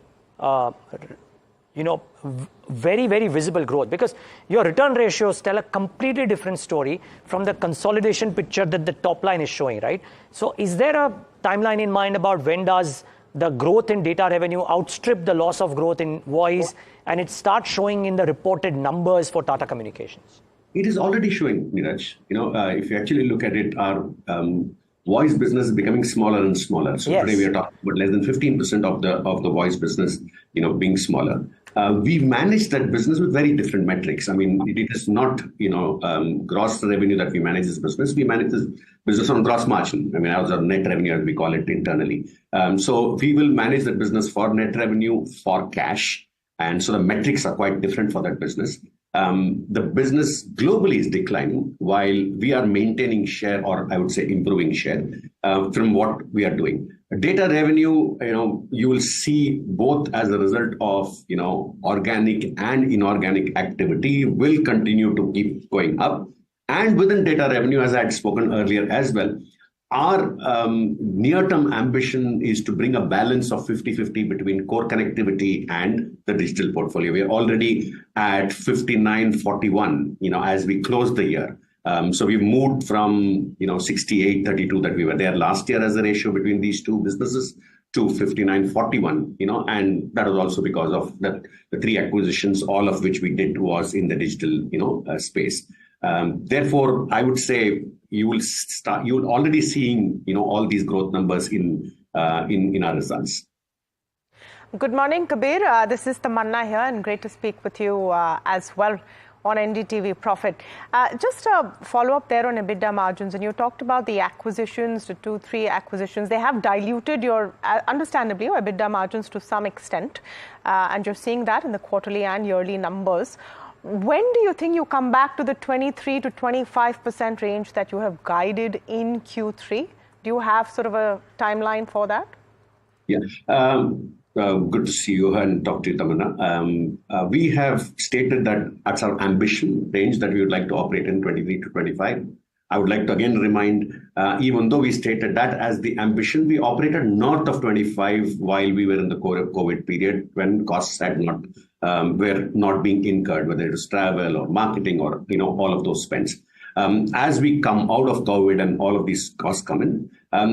very, very visible growth? Because your return ratios tell a completely different story from the consolidation picture that the top line is showing, right? So is there a timeline in mind about when does the growth in data revenue outstrip the loss of growth in voice, and it starts showing in the reported numbers for Tata Communications? It is already showing, Niraj. If you actually look at it, our voice business is becoming smaller and smaller. So Today we are talking about less than 15% of the voice business, being smaller. We manage that business with very different metrics. I mean, it is not, gross revenue that we manage this business. We manage this business on gross margin. I mean, as our net revenue, as we call it internally. So we will manage that business for net revenue, for cash. And so the metrics are quite different for that business. The business globally is declining while we are maintaining share, or I would say improving share, from what we are doing. Data revenue, you will see both as a result of, organic and inorganic activity will continue to keep going up. And within data revenue, as I had spoken earlier as well, our near-term ambition is to bring a balance of 50-50 between core connectivity and the digital portfolio. We are already at 59-41, as we close the year. So we've moved from, 68-32 that we were there last year as a ratio between these two businesses to 59-41, and that was also because of the three acquisitions, all of which we did was in the digital, space. Therefore, I would say you're already seeing, all these growth numbers in our results. Good morning, Kabir. This is Tamanna here, and great to speak with you as well on NDTV Profit. Just a follow-up there on EBITDA margins, and you talked about the acquisitions, the 2-3 acquisitions. They have diluted your, understandably, your EBITDA margins to some extent, and you're seeing that in the quarterly and yearly numbers. When do you think you come back to the 23 to 25% range that you have guided in Q3? Do you have sort of a timeline for that? Yeah. Good to see you and talk to you, Tamanna. We have stated that that's our ambition range that we would like to operate in 23 to 25. I would like to again remind, even though we stated that as the ambition, we operated north of 25 while we were in the COVID period when costs had not were not being incurred, whether it was travel or marketing or all of those spends. As we come out of COVID and all of these costs come in,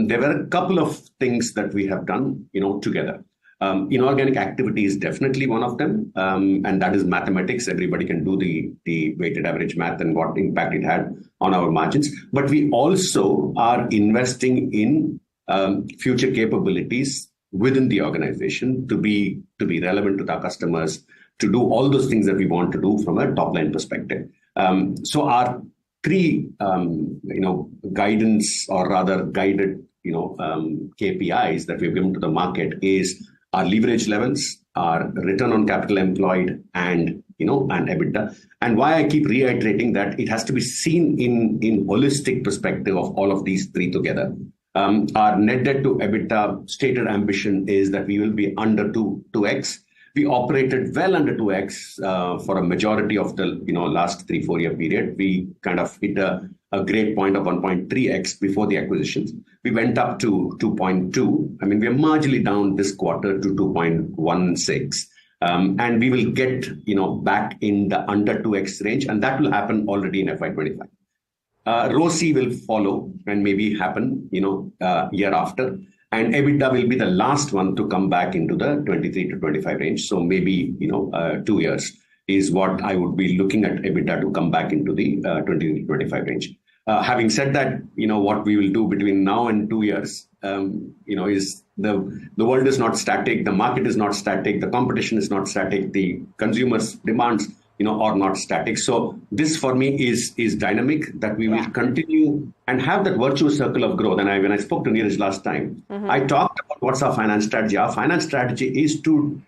there were a couple of things that we have done together. Inorganic activity is definitely one of them, and that is mathematics. Everybody can do the weighted average math and what impact it had on our margins. But we also are investing in future capabilities within the organization to be relevant to our customers, to do all those things that we want to do from a top line perspective. So our three guidance, or rather guided KPIs that we've given to the market is our leverage levels, our return on capital employed, and EBITDA. And why I keep reiterating that it has to be seen in holistic perspective of all of these three together. Our net debt to EBITDA stated ambition is that we will be under 2x. We operated well under 2x for a majority of the last 3-4 year period. We kind of hit a great point of 1.3x before the acquisitions. We went up to 2.2. I mean, we are marginally down this quarter to 2.16. And we will get back in the under 2x range, and that will happen already in FY25. ROCE will follow and maybe happen year after. And EBITDA will be the last one to come back into the 23 to 25 range. So maybe 2 years is what I would be looking at EBITDA to come back into the 23 to 25 range. Having said that, what we will do between now and 2 years, is the world is not static, the market is not static, the competition is not static, the consumers' demands are not static. So this for me is dynamic, that we will continue and have that virtuous circle of growth. And when I spoke to Niraj last time, I talked about what's our finance strategy. Our finance strategy is to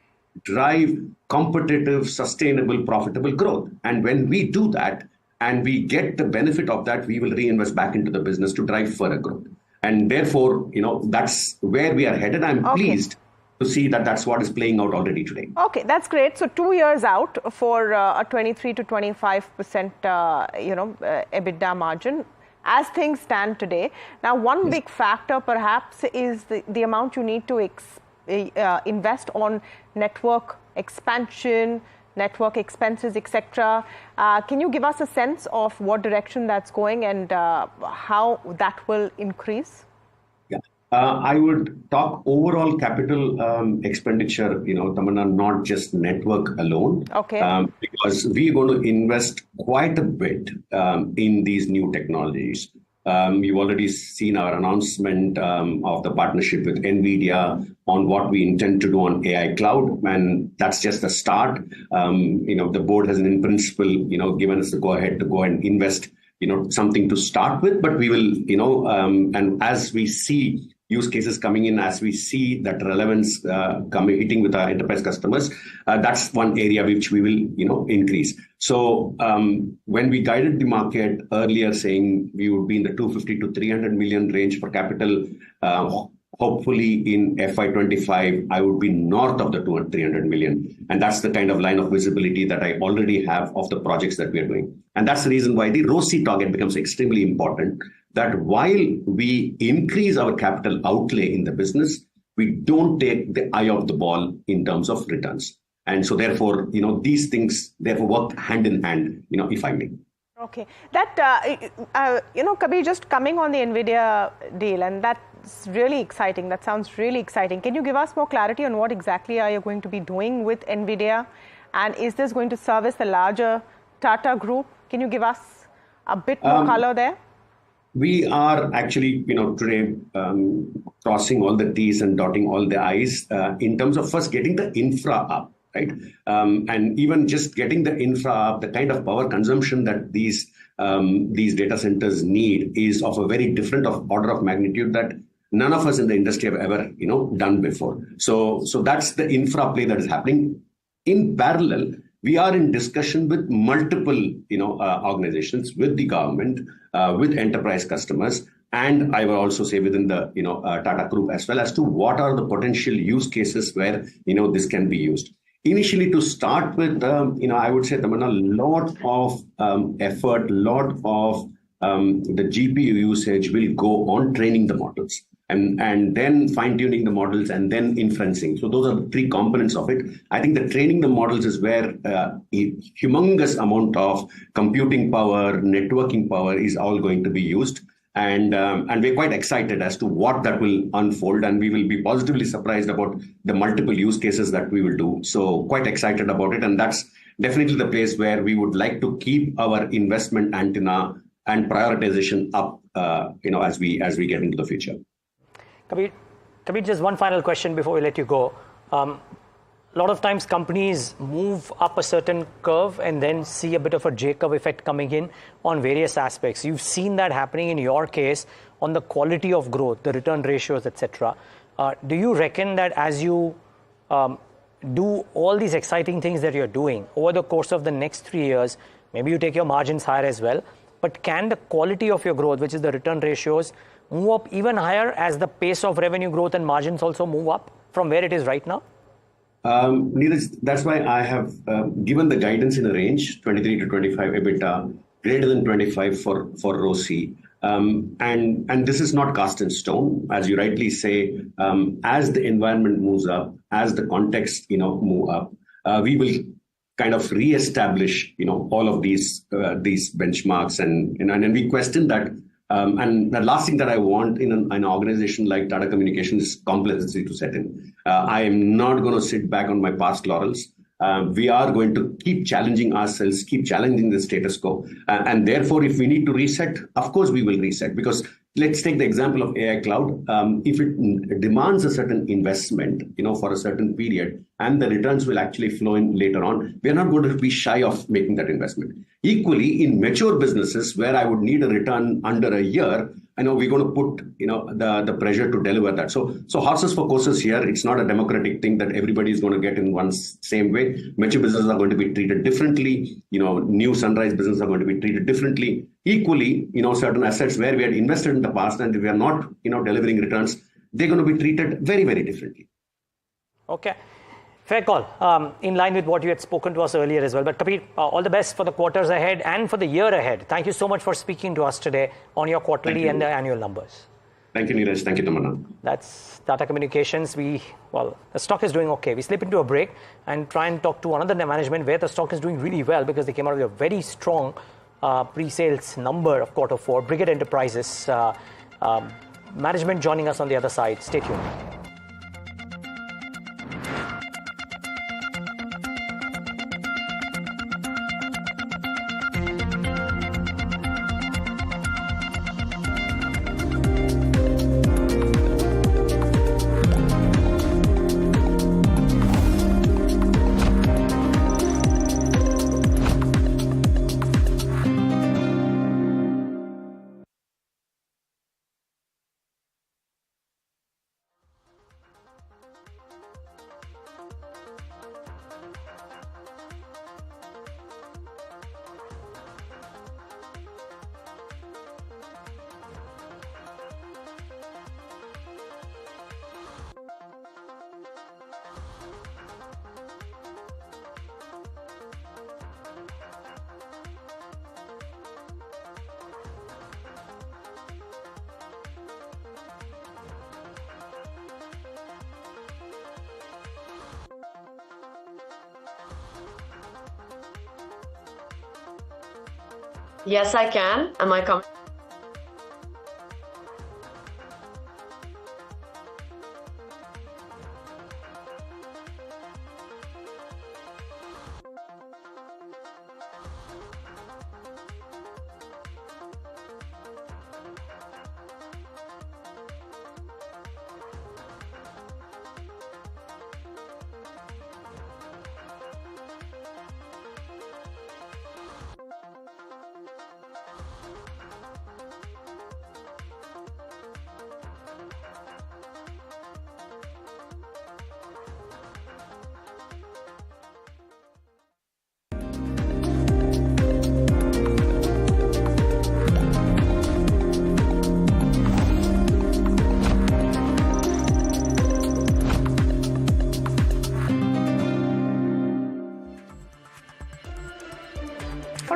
drive competitive, sustainable, profitable growth. And when we do that and we get the benefit of that, we will reinvest back into the business to drive further growth. And therefore, that's where we are headed. I'm pleased to see that that's what is playing out already today. Okay, that's great. So 2 years out for a 23 to 25% EBITDA margin as things stand today. Now, one big factor perhaps is the amount you need to invest on network expansion, network expenses, etc. Can you give us a sense of what direction that's going and how that will increase? I would talk overall capital expenditure, Tamanna, not just network alone. Okay. Because we're going to invest quite a bit in these new technologies. You've already seen our announcement of the partnership with NVIDIA on what we intend to do on AI cloud, and that's just the start. The board has in principle, given us the go ahead to go and invest, something to start with, but we will, and as we see use cases coming in, as we see that relevance hitting with our enterprise customers, that's one area which we will, increase. So when we guided the market earlier saying we would be in the 250 to 300 million range for capital, hopefully in FY25, I would be north of the 300 million. And that's the kind of line of visibility that I already have of the projects that we are doing. And that's the reason why the ROCE target becomes extremely important, that while we increase our capital outlay in the business, we don't take the eye off the ball in terms of returns. And so therefore, these things therefore work hand in hand, if I may. Okay. That, Kabir, just coming on the NVIDIA deal, and that's really exciting. That sounds really exciting. Can you give us more clarity on what exactly are you going to be doing with NVIDIA? And is this going to service the larger Tata group? Can you give us a bit more color there? We are actually, today crossing all the T's and dotting all the I's in terms of first getting the infra up, right? And even just getting the infra up, the kind of power consumption that these data centers need is of a very different order of magnitude that none of us in the industry have ever, done before. So that's the infra play that is happening. In parallel, we are in discussion with multiple, organizations, with the government, with enterprise customers, and I will also say within the, Tata Group as well, as to what are the potential use cases where, this can be used. Initially, to start with, I would say, Tamanna, a lot of effort, lot of the GPU usage will go on training the models. And then fine-tuning the models and then inferencing. So those are the three components of it. I think the training the models is where a humongous amount of computing power, networking power is all going to be used. And we're quite excited as to what that will unfold, and we will be positively surprised about the multiple use cases that we will do. So quite excited about it, and that's definitely the place where we would like to keep our investment antenna and prioritization up, as we get into the future. Kabir, just one final question before we let you go. A lot of times companies move up a certain curve and then see a bit of a J-curve effect coming in on various aspects. You've seen that happening in your case on the quality of growth, the return ratios, etc. Do you reckon that as you do all these exciting things that you're doing over the course of the next 3 years, maybe you take your margins higher as well, but can the quality of your growth, which is the return ratios, move up even higher as the pace of revenue growth and margins also move up from where it is right now? Niraj, that's why I have given the guidance in a range, 23 to 25 EBITDA, greater than 25 for ROCE. And this is not cast in stone, as you rightly say. As the environment moves up, as the context move up, we will kind of re-establish all of these benchmarks, and we question that. And the last thing that I want in an organization like Tata Communications is complacency to set in. I am not going to sit back on my past laurels. We are going to keep challenging ourselves, keep challenging the status quo. And therefore, if we need to reset, of course we will reset. Because let's take the example of AI Cloud. If it demands a certain investment, for a certain period, and the returns will actually flow in later on, we are not going to be shy of making that investment. Equally, in mature businesses where I would need a return under a year, we're going to put the pressure to deliver that. So horses for courses here. It's not a democratic thing that everybody is going to get in one same way. Mature businesses are going to be treated differently. New sunrise businesses are going to be treated differently. Equally, certain assets where we had invested in the past and we are not delivering returns, they're going to be treated very, very differently. Okay. Fair call, in line with what you had spoken to us earlier as well. But Kabir, all the best for the quarters ahead and for the year ahead. Thank you so much for speaking to us today on your quarterly and the annual numbers. Thank you, Niraj. Thank you, Tamanna. That's Tata Communications. The stock is doing okay. We slip into a break and try and talk to another management where the stock is doing really well because they came out with a very strong pre-sales number of Q4. Brigade Enterprises management joining us on the other side. Stay tuned. Yes, I can. Am I coming?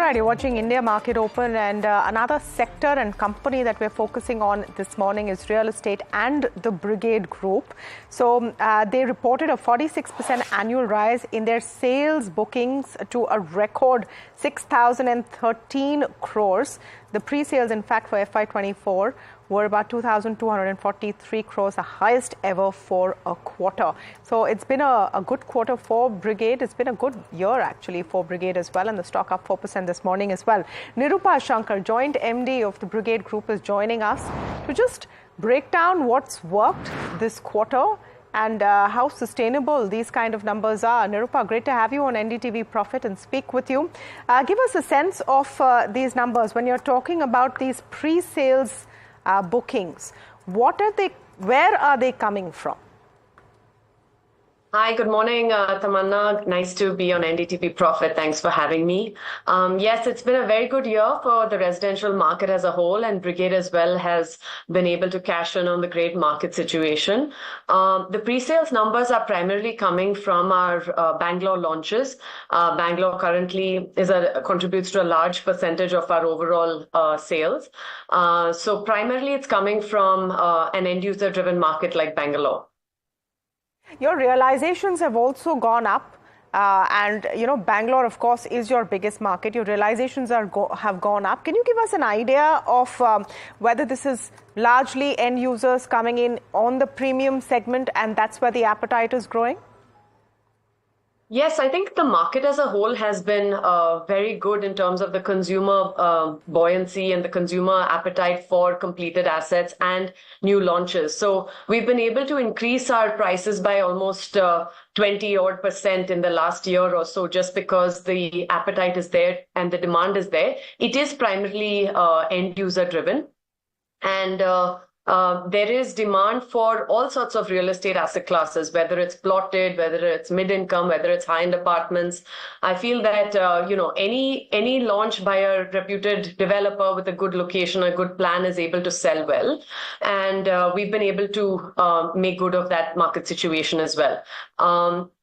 right, you're watching India Market Open, and another sector and company that we're focusing on this morning is real estate and the Brigade Group. So they reported a 46% annual rise in their sales bookings to a record 6,013 crores. The pre-sales, in fact, for FY24 were about 2,243 crores, the highest ever for a quarter. So it's been a good quarter for Brigade. It's been a good year, actually, for Brigade as well, and the stock up 4% this morning as well. Nirupa Shankar, joint MD of the Brigade Group, is joining us to just break down what's worked this quarter and how sustainable these kind of numbers are. Nirupa, great to have you on NDTV Profit and speak with you. Give us a sense of these numbers. When you're talking about these pre-sales bookings, what are they? Where are they coming from? Hi, good morning, Tamanna. Nice to be on NDTV Profit. Thanks for having me. Yes, it's been a very good year for the residential market as a whole, and Brigade as well has been able to cash in on the great market situation. The pre-sales numbers are primarily coming from our Bangalore launches. Bangalore currently contributes to a large percentage of our overall sales. So primarily it's coming from an end-user driven market like Bangalore. Your realizations have also gone up, and Bangalore, of course, is your biggest market. Your realizations have gone up. Can you give us an idea of whether this is largely end users coming in on the premium segment, and that's where the appetite is growing? Yes, I think the market as a whole has been very good in terms of the consumer buoyancy and the consumer appetite for completed assets and new launches. So we've been able to increase our prices by almost 20% in the last year or so, just because the appetite is there and the demand is there. It is primarily end user driven. And there is demand for all sorts of real estate asset classes, whether it's plotted, whether it's mid-income, whether it's high-end apartments. I feel that any launch by a reputed developer with a good location, a good plan is able to sell well, and we've been able to make good of that market situation as well.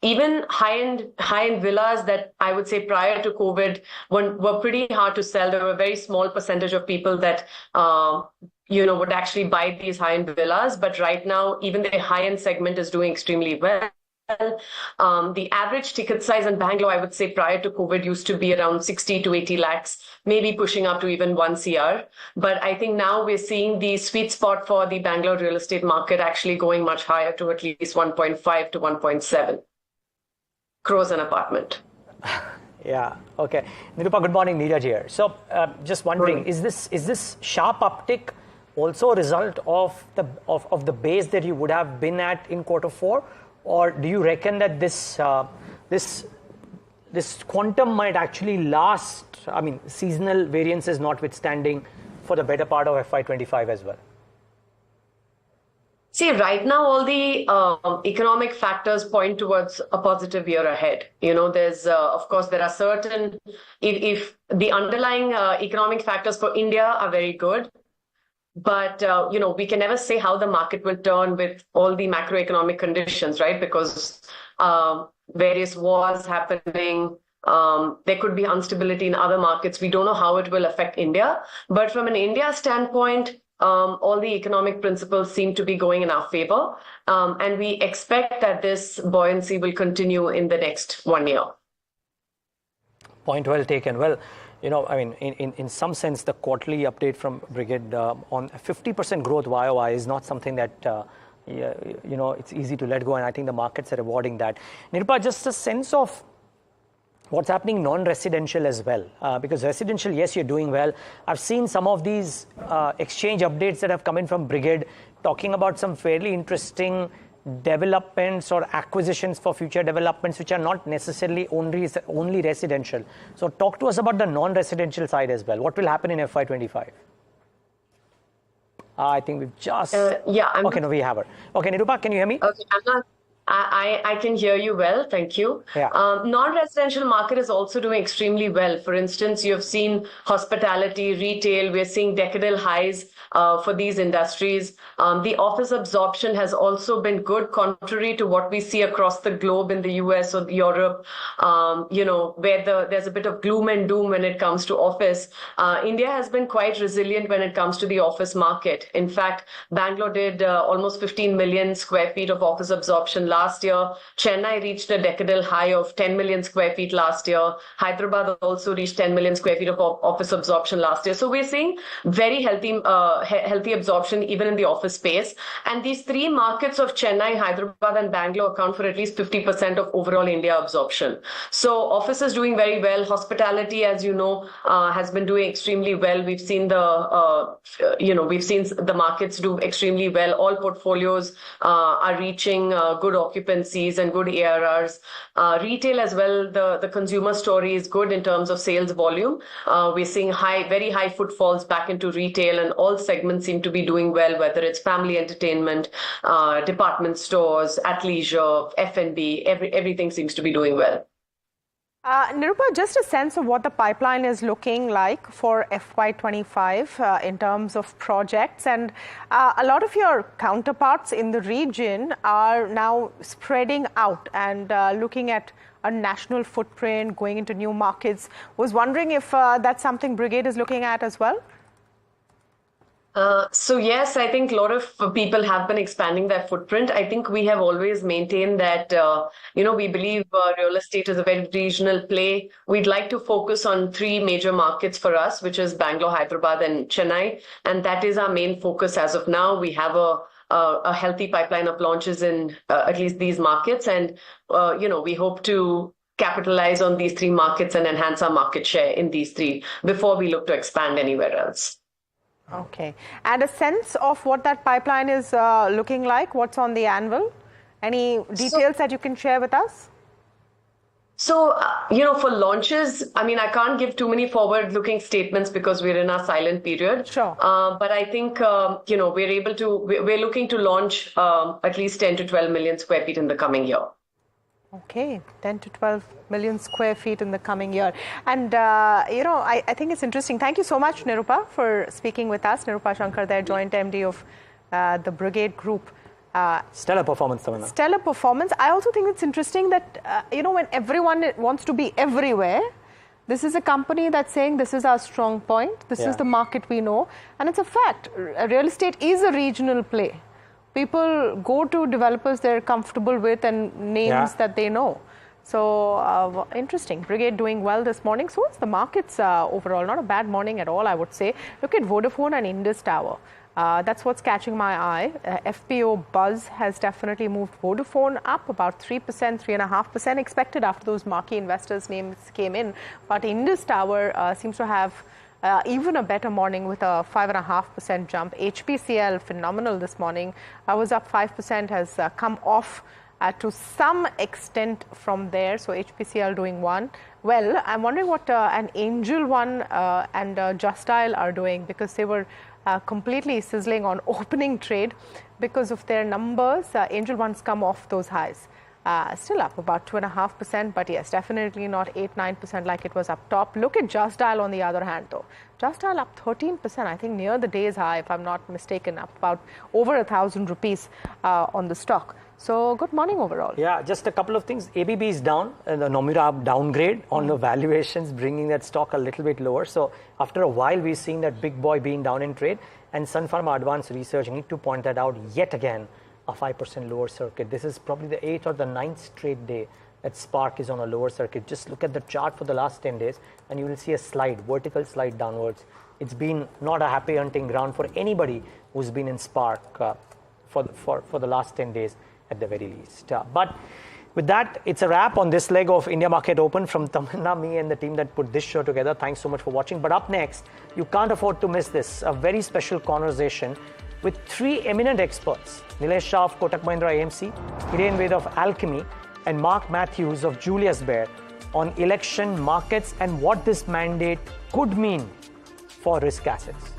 Even high-end villas that I would say prior to COVID were pretty hard to sell. There were a very small percentage of people that would actually buy these high-end villas. But right now, even the high-end segment is doing extremely well. The average ticket size in Bangalore, I would say prior to COVID, used to be around 60 to 80 lakhs, maybe pushing up to even 1 CR. But I think now we're seeing the sweet spot for the Bangalore real estate market actually going much higher to at least 1.5 to 1.7 crores an apartment. Yeah. Okay. Nirupa, good morning. Niraj here. So just wondering, is this sharp uptick also a result of the base that you would have been at in Q4, or do you reckon that this quantum might actually last? I mean, seasonal variances notwithstanding, for the better part of FY25 as well. See, right now, all the economic factors point towards a positive year ahead. There's, of course, there are certain, if the underlying economic factors for India are very good, but, we can never say how the market will turn with all the macroeconomic conditions, right? Because various wars happening, there could be instability in other markets. We don't know how it will affect India. But from an India standpoint, all the economic principles seem to be going in our favor. And we expect that this buoyancy will continue in the next 1 year. Point well taken. Well, in some sense, the quarterly update from Brigade on 50% growth YOY is not something that, it's easy to let go. And I think the markets are rewarding that. Nirupa, just a sense of what's happening non-residential as well, because residential, yes, you're doing well. I've seen some of these exchange updates that have come in from Brigade talking about some fairly interesting developments or acquisitions for future developments, which are not necessarily only residential. So talk to us about the non-residential side as well. What will happen in FY25? I think we've just... Yeah. Okay, no, we have her. Okay, Nirupa, can you hear me? Okay, I can hear you well, thank you. Yeah. Non-residential market is also doing extremely well. For instance, you have seen hospitality, retail, we're seeing decadal highs for these industries. The office absorption has also been good, contrary to what we see across the globe in the US or Europe, where there's a bit of gloom and doom when it comes to office. India has been quite resilient when it comes to the office market. In fact, Bangalore did almost 15 million square feet of office absorption last year. Chennai reached a decadal high of 10 million square feet last year. Hyderabad also reached 10 million square feet of office absorption last year. So we're seeing very healthy absorption even in the office space. And these three markets of Chennai, Hyderabad and Bangalore account for at least 50% of overall India absorption. So office is doing very well. Hospitality, as you know, has been doing extremely well. We've seen the markets do extremely well. All portfolios are reaching good occupancies and good ARRs. Retail as well, the consumer story is good in terms of sales volume. We're seeing very high footfalls back into retail, and all segments seem to be doing well, whether it's family entertainment, department stores, athleisure, F&B, everything seems to be doing well. Nirupa, just a sense of what the pipeline is looking like for FY25 in terms of projects. And a lot of your counterparts in the region are now spreading out and looking at a national footprint, going into new markets. Was wondering if that's something Brigade is looking at as well? So yes, I think a lot of people have been expanding their footprint. I think we have always maintained that, we believe real estate is a very regional play. We'd like to focus on three major markets for us, which is Bangalore, Hyderabad and Chennai. And that is our main focus as of now. We have a healthy pipeline of launches in at least these markets. And, we hope to capitalize on these three markets and enhance our market share in these three before we look to expand anywhere else. Okay. And a sense of what that pipeline is looking like? What's on the anvil? Any details that you can share with us? So, for launches, I can't give too many forward-looking statements because we're in our silent period. Sure. But I think, we're looking to launch at least 10 to 12 million square feet in the coming year. Okay, 10 to 12 million square feet in the coming year. And, I think it's interesting. Thank you so much, Nirupa, for speaking with us. Nirupa Shankar there, Joint MD of the Brigade Group. Stellar performance, Tamanna. Stellar performance. I also think it's interesting that, when everyone wants to be everywhere, this is a company that's saying this is our strong point. This is the market we know. And it's a fact. Real estate is a regional play. People go to developers they're comfortable with and names that they know. So, interesting. Brigade doing well this morning. So, it's the markets overall. Not a bad morning at all, I would say. Look at Vodafone and Indus Tower. That's what's catching my eye. FPO buzz has definitely moved Vodafone up about 3%, 3.5% expected after those marquee investors' names came in. But Indus Tower seems to have even a better morning with a 5.5% jump. HPCL, phenomenal this morning. Was up 5%, has come off to some extent from there. So HPCL doing one. Well, I'm wondering what an Angel One and Just Dial are doing, because they were completely sizzling on opening trade because of their numbers. Angel One's come off those highs. Still up about 2.5%, but yes, definitely not 8-9% like it was up top. Look at Just Dial on the other hand, though. Just Dial up 13%, I think near the day's high, if I'm not mistaken, up about over 1,000 rupees on the stock. So good morning overall. Yeah, just a couple of things. ABB is down, and the Nomura downgrade on the valuations, bringing that stock a little bit lower. So after a while, we're seeing that big boy being down in trade. And Sun Pharma Advanced Research, I need to point that out yet again. A 5% lower circuit. This is probably the 8th or the 9th straight day that Spark is on a lower circuit. Just look at the chart for the last 10 days and you will see a slide, vertical slide downwards. It's been not a happy hunting ground for anybody who's been in Spark for the last 10 days at the very least. But with that, it's a wrap on this leg of India Market Open from Tamanna, me and the team that put this show together. Thanks so much for watching. But up next, you can't afford to miss this, a very special conversation with three eminent experts, Nilesh Shah of Kotak Mahindra AMC, Hiren Ved of Alchemy, and Mark Matthews of Julius Baer on election markets and what this mandate could mean for risk assets.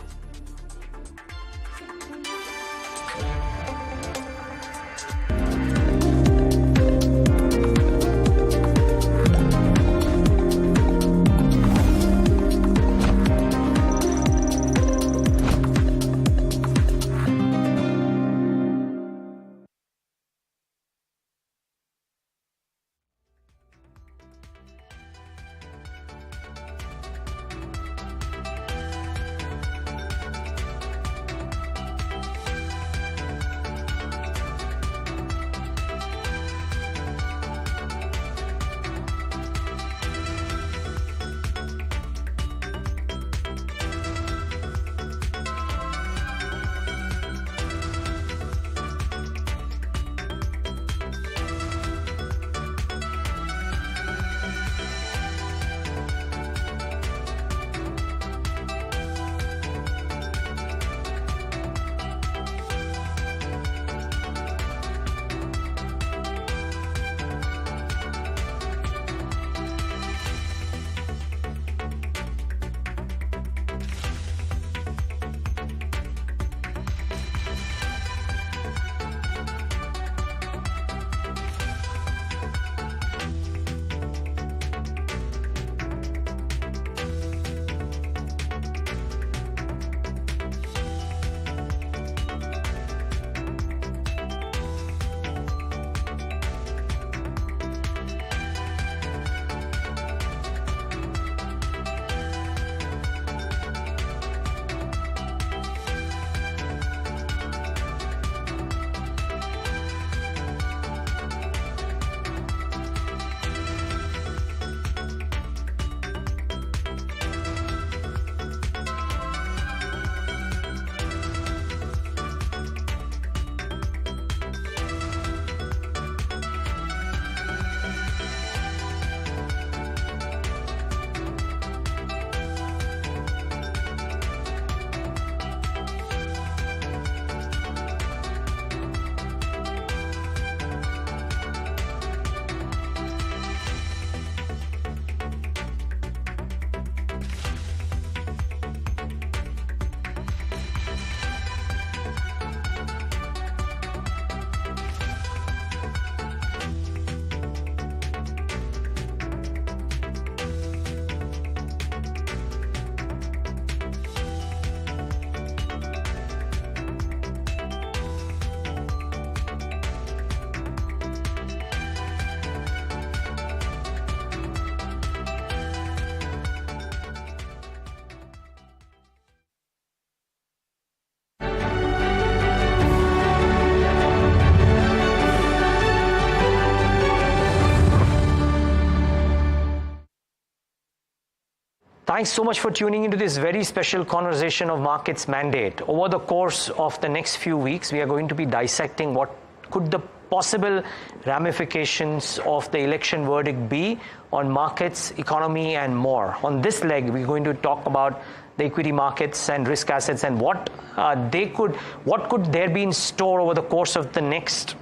Thanks so much for tuning into this very special conversation of Markets Mandate. Over the course of the next few weeks, we are going to be dissecting what could the possible ramifications of the election verdict be on markets, economy, and more. On this leg, we're going to talk about the equity markets and risk assets and what could there be in store over the course of the next,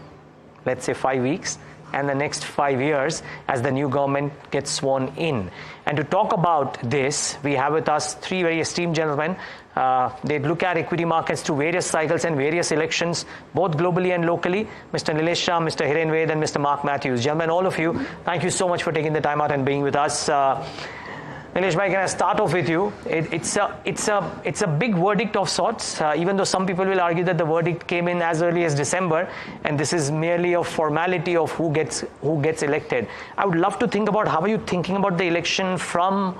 let's say, 5 weeks and the next 5 years as the new government gets sworn in. And to talk about this, we have with us three very esteemed gentlemen. They look at equity markets through various cycles and various elections, both globally and locally. Mr. Nilesh Shah, Mr. Hiren Ved, and Mr. Mark Matthews. Gentlemen, all of you, thank you so much for taking the time out and being with us. Nilesh bhai, can I start off with you? It's a big verdict of sorts, even though some people will argue that the verdict came in as early as December, and this is merely a formality of who gets elected. I would love to think about how are you thinking about the election from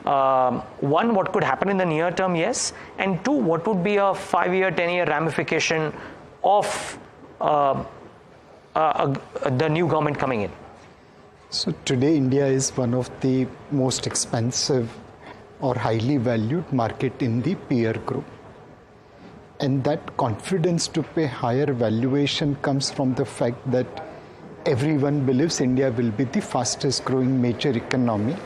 one, what could happen in the near term, yes, and two, what would be a 5-year, 10-year ramification of the new government coming in? So today India is one of the most expensive or highly valued market in the peer group. And that confidence to pay higher valuation comes from the fact that everyone believes India will be the fastest growing major economy.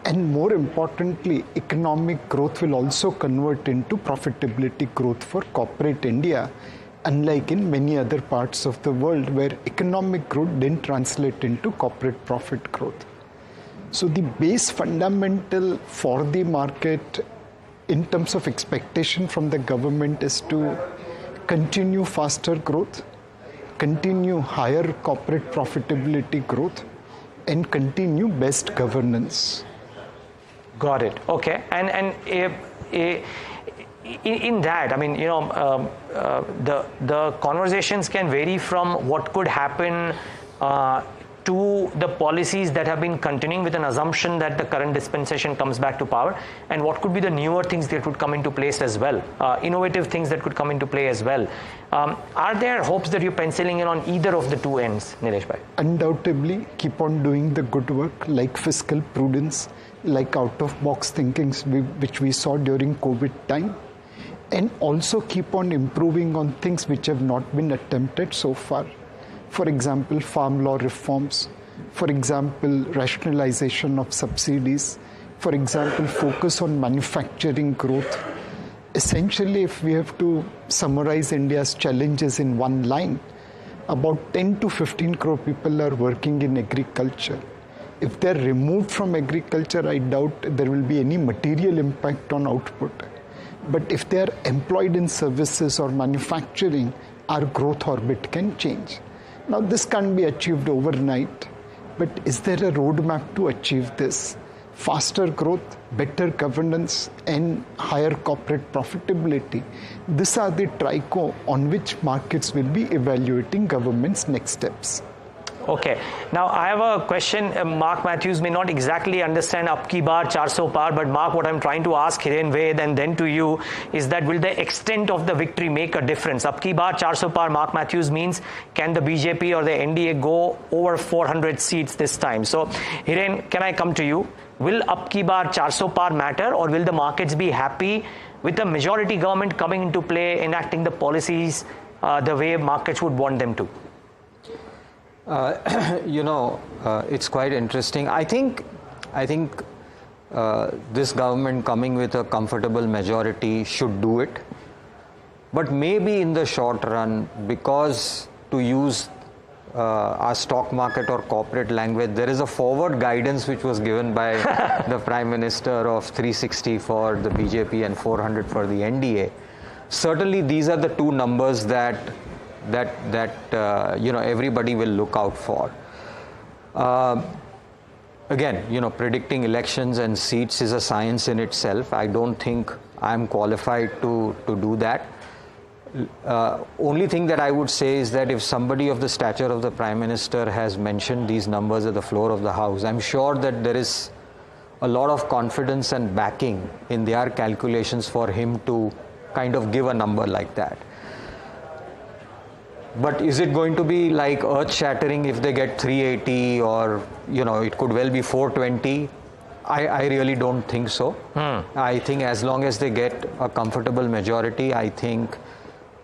And more importantly, economic growth will also convert into profitability growth for corporate India, unlike in many other parts of the world where economic growth didn't translate into corporate profit growth. So the base fundamental for the market in terms of expectation from the government is to continue faster growth, continue higher corporate profitability growth, and continue best governance. Got it. Okay. And in that, I mean, the conversations can vary from what could happen to the policies that have been continuing with an assumption that the current dispensation comes back to power, and what could be the newer things that would come into place as well, innovative things that could come into play as well. Are there hopes that you're penciling in on either of the two ends, Nilesh bhai? Undoubtedly, keep on doing the good work like fiscal prudence, like out-of-box thinking, which we saw during COVID time, and also keep on improving on things which have not been attempted so far. For example, farm law reforms, for example, rationalization of subsidies, for example, focus on manufacturing growth. Essentially, if we have to summarize India's challenges in one line, about 10 to 15 crore people are working in agriculture. If they're removed from agriculture, I doubt there will be any material impact on output. But if they are employed in services or manufacturing, our growth orbit can change. Now, this can't be achieved overnight, but is there a roadmap to achieve this? Faster growth, better governance, and higher corporate profitability. These are the trico on which markets will be evaluating government's next steps. Okay. Now, I have a question. Mark Matthews may not exactly understand up ki bar, 400 par, but Mark, what I'm trying to ask Hiren Ved and then to you is that will the extent of the victory make a difference? Up ki bar, 400 par, Mark Matthews means can the BJP or the NDA go over 400 seats this time? So, Hiren, can I come to you? Will up ki bar, 400 par matter, or will the markets be happy with the majority government coming into play, enacting the policies the way markets would want them to? It's quite interesting. I think this government coming with a comfortable majority should do it. But maybe in the short run, because to use our stock market or corporate language, there is a forward guidance which was given by the Prime Minister of 360 for the BJP and 400 for the NDA. Certainly, these are the two numbers that everybody will look out for. Again, predicting elections and seats is a science in itself. I don't think I'm qualified to do that. Only thing that I would say is that if somebody of the stature of the Prime Minister has mentioned these numbers at the floor of the House, I'm sure that there is a lot of confidence and backing in their calculations for him to kind of give a number like that. But is it going to be like earth-shattering if they get 380 or, it could well be 420? I really don't think so. I think as long as they get a comfortable majority, I think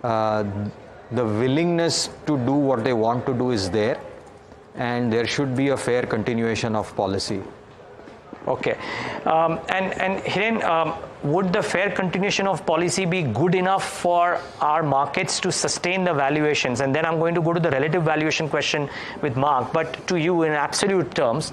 the willingness to do what they want to do is there, and there should be a fair continuation of policy. Okay. And Hiren, would the fair continuation of policy be good enough for our markets to sustain the valuations? And then I'm going to go to the relative valuation question with Mark. But to you, in absolute terms,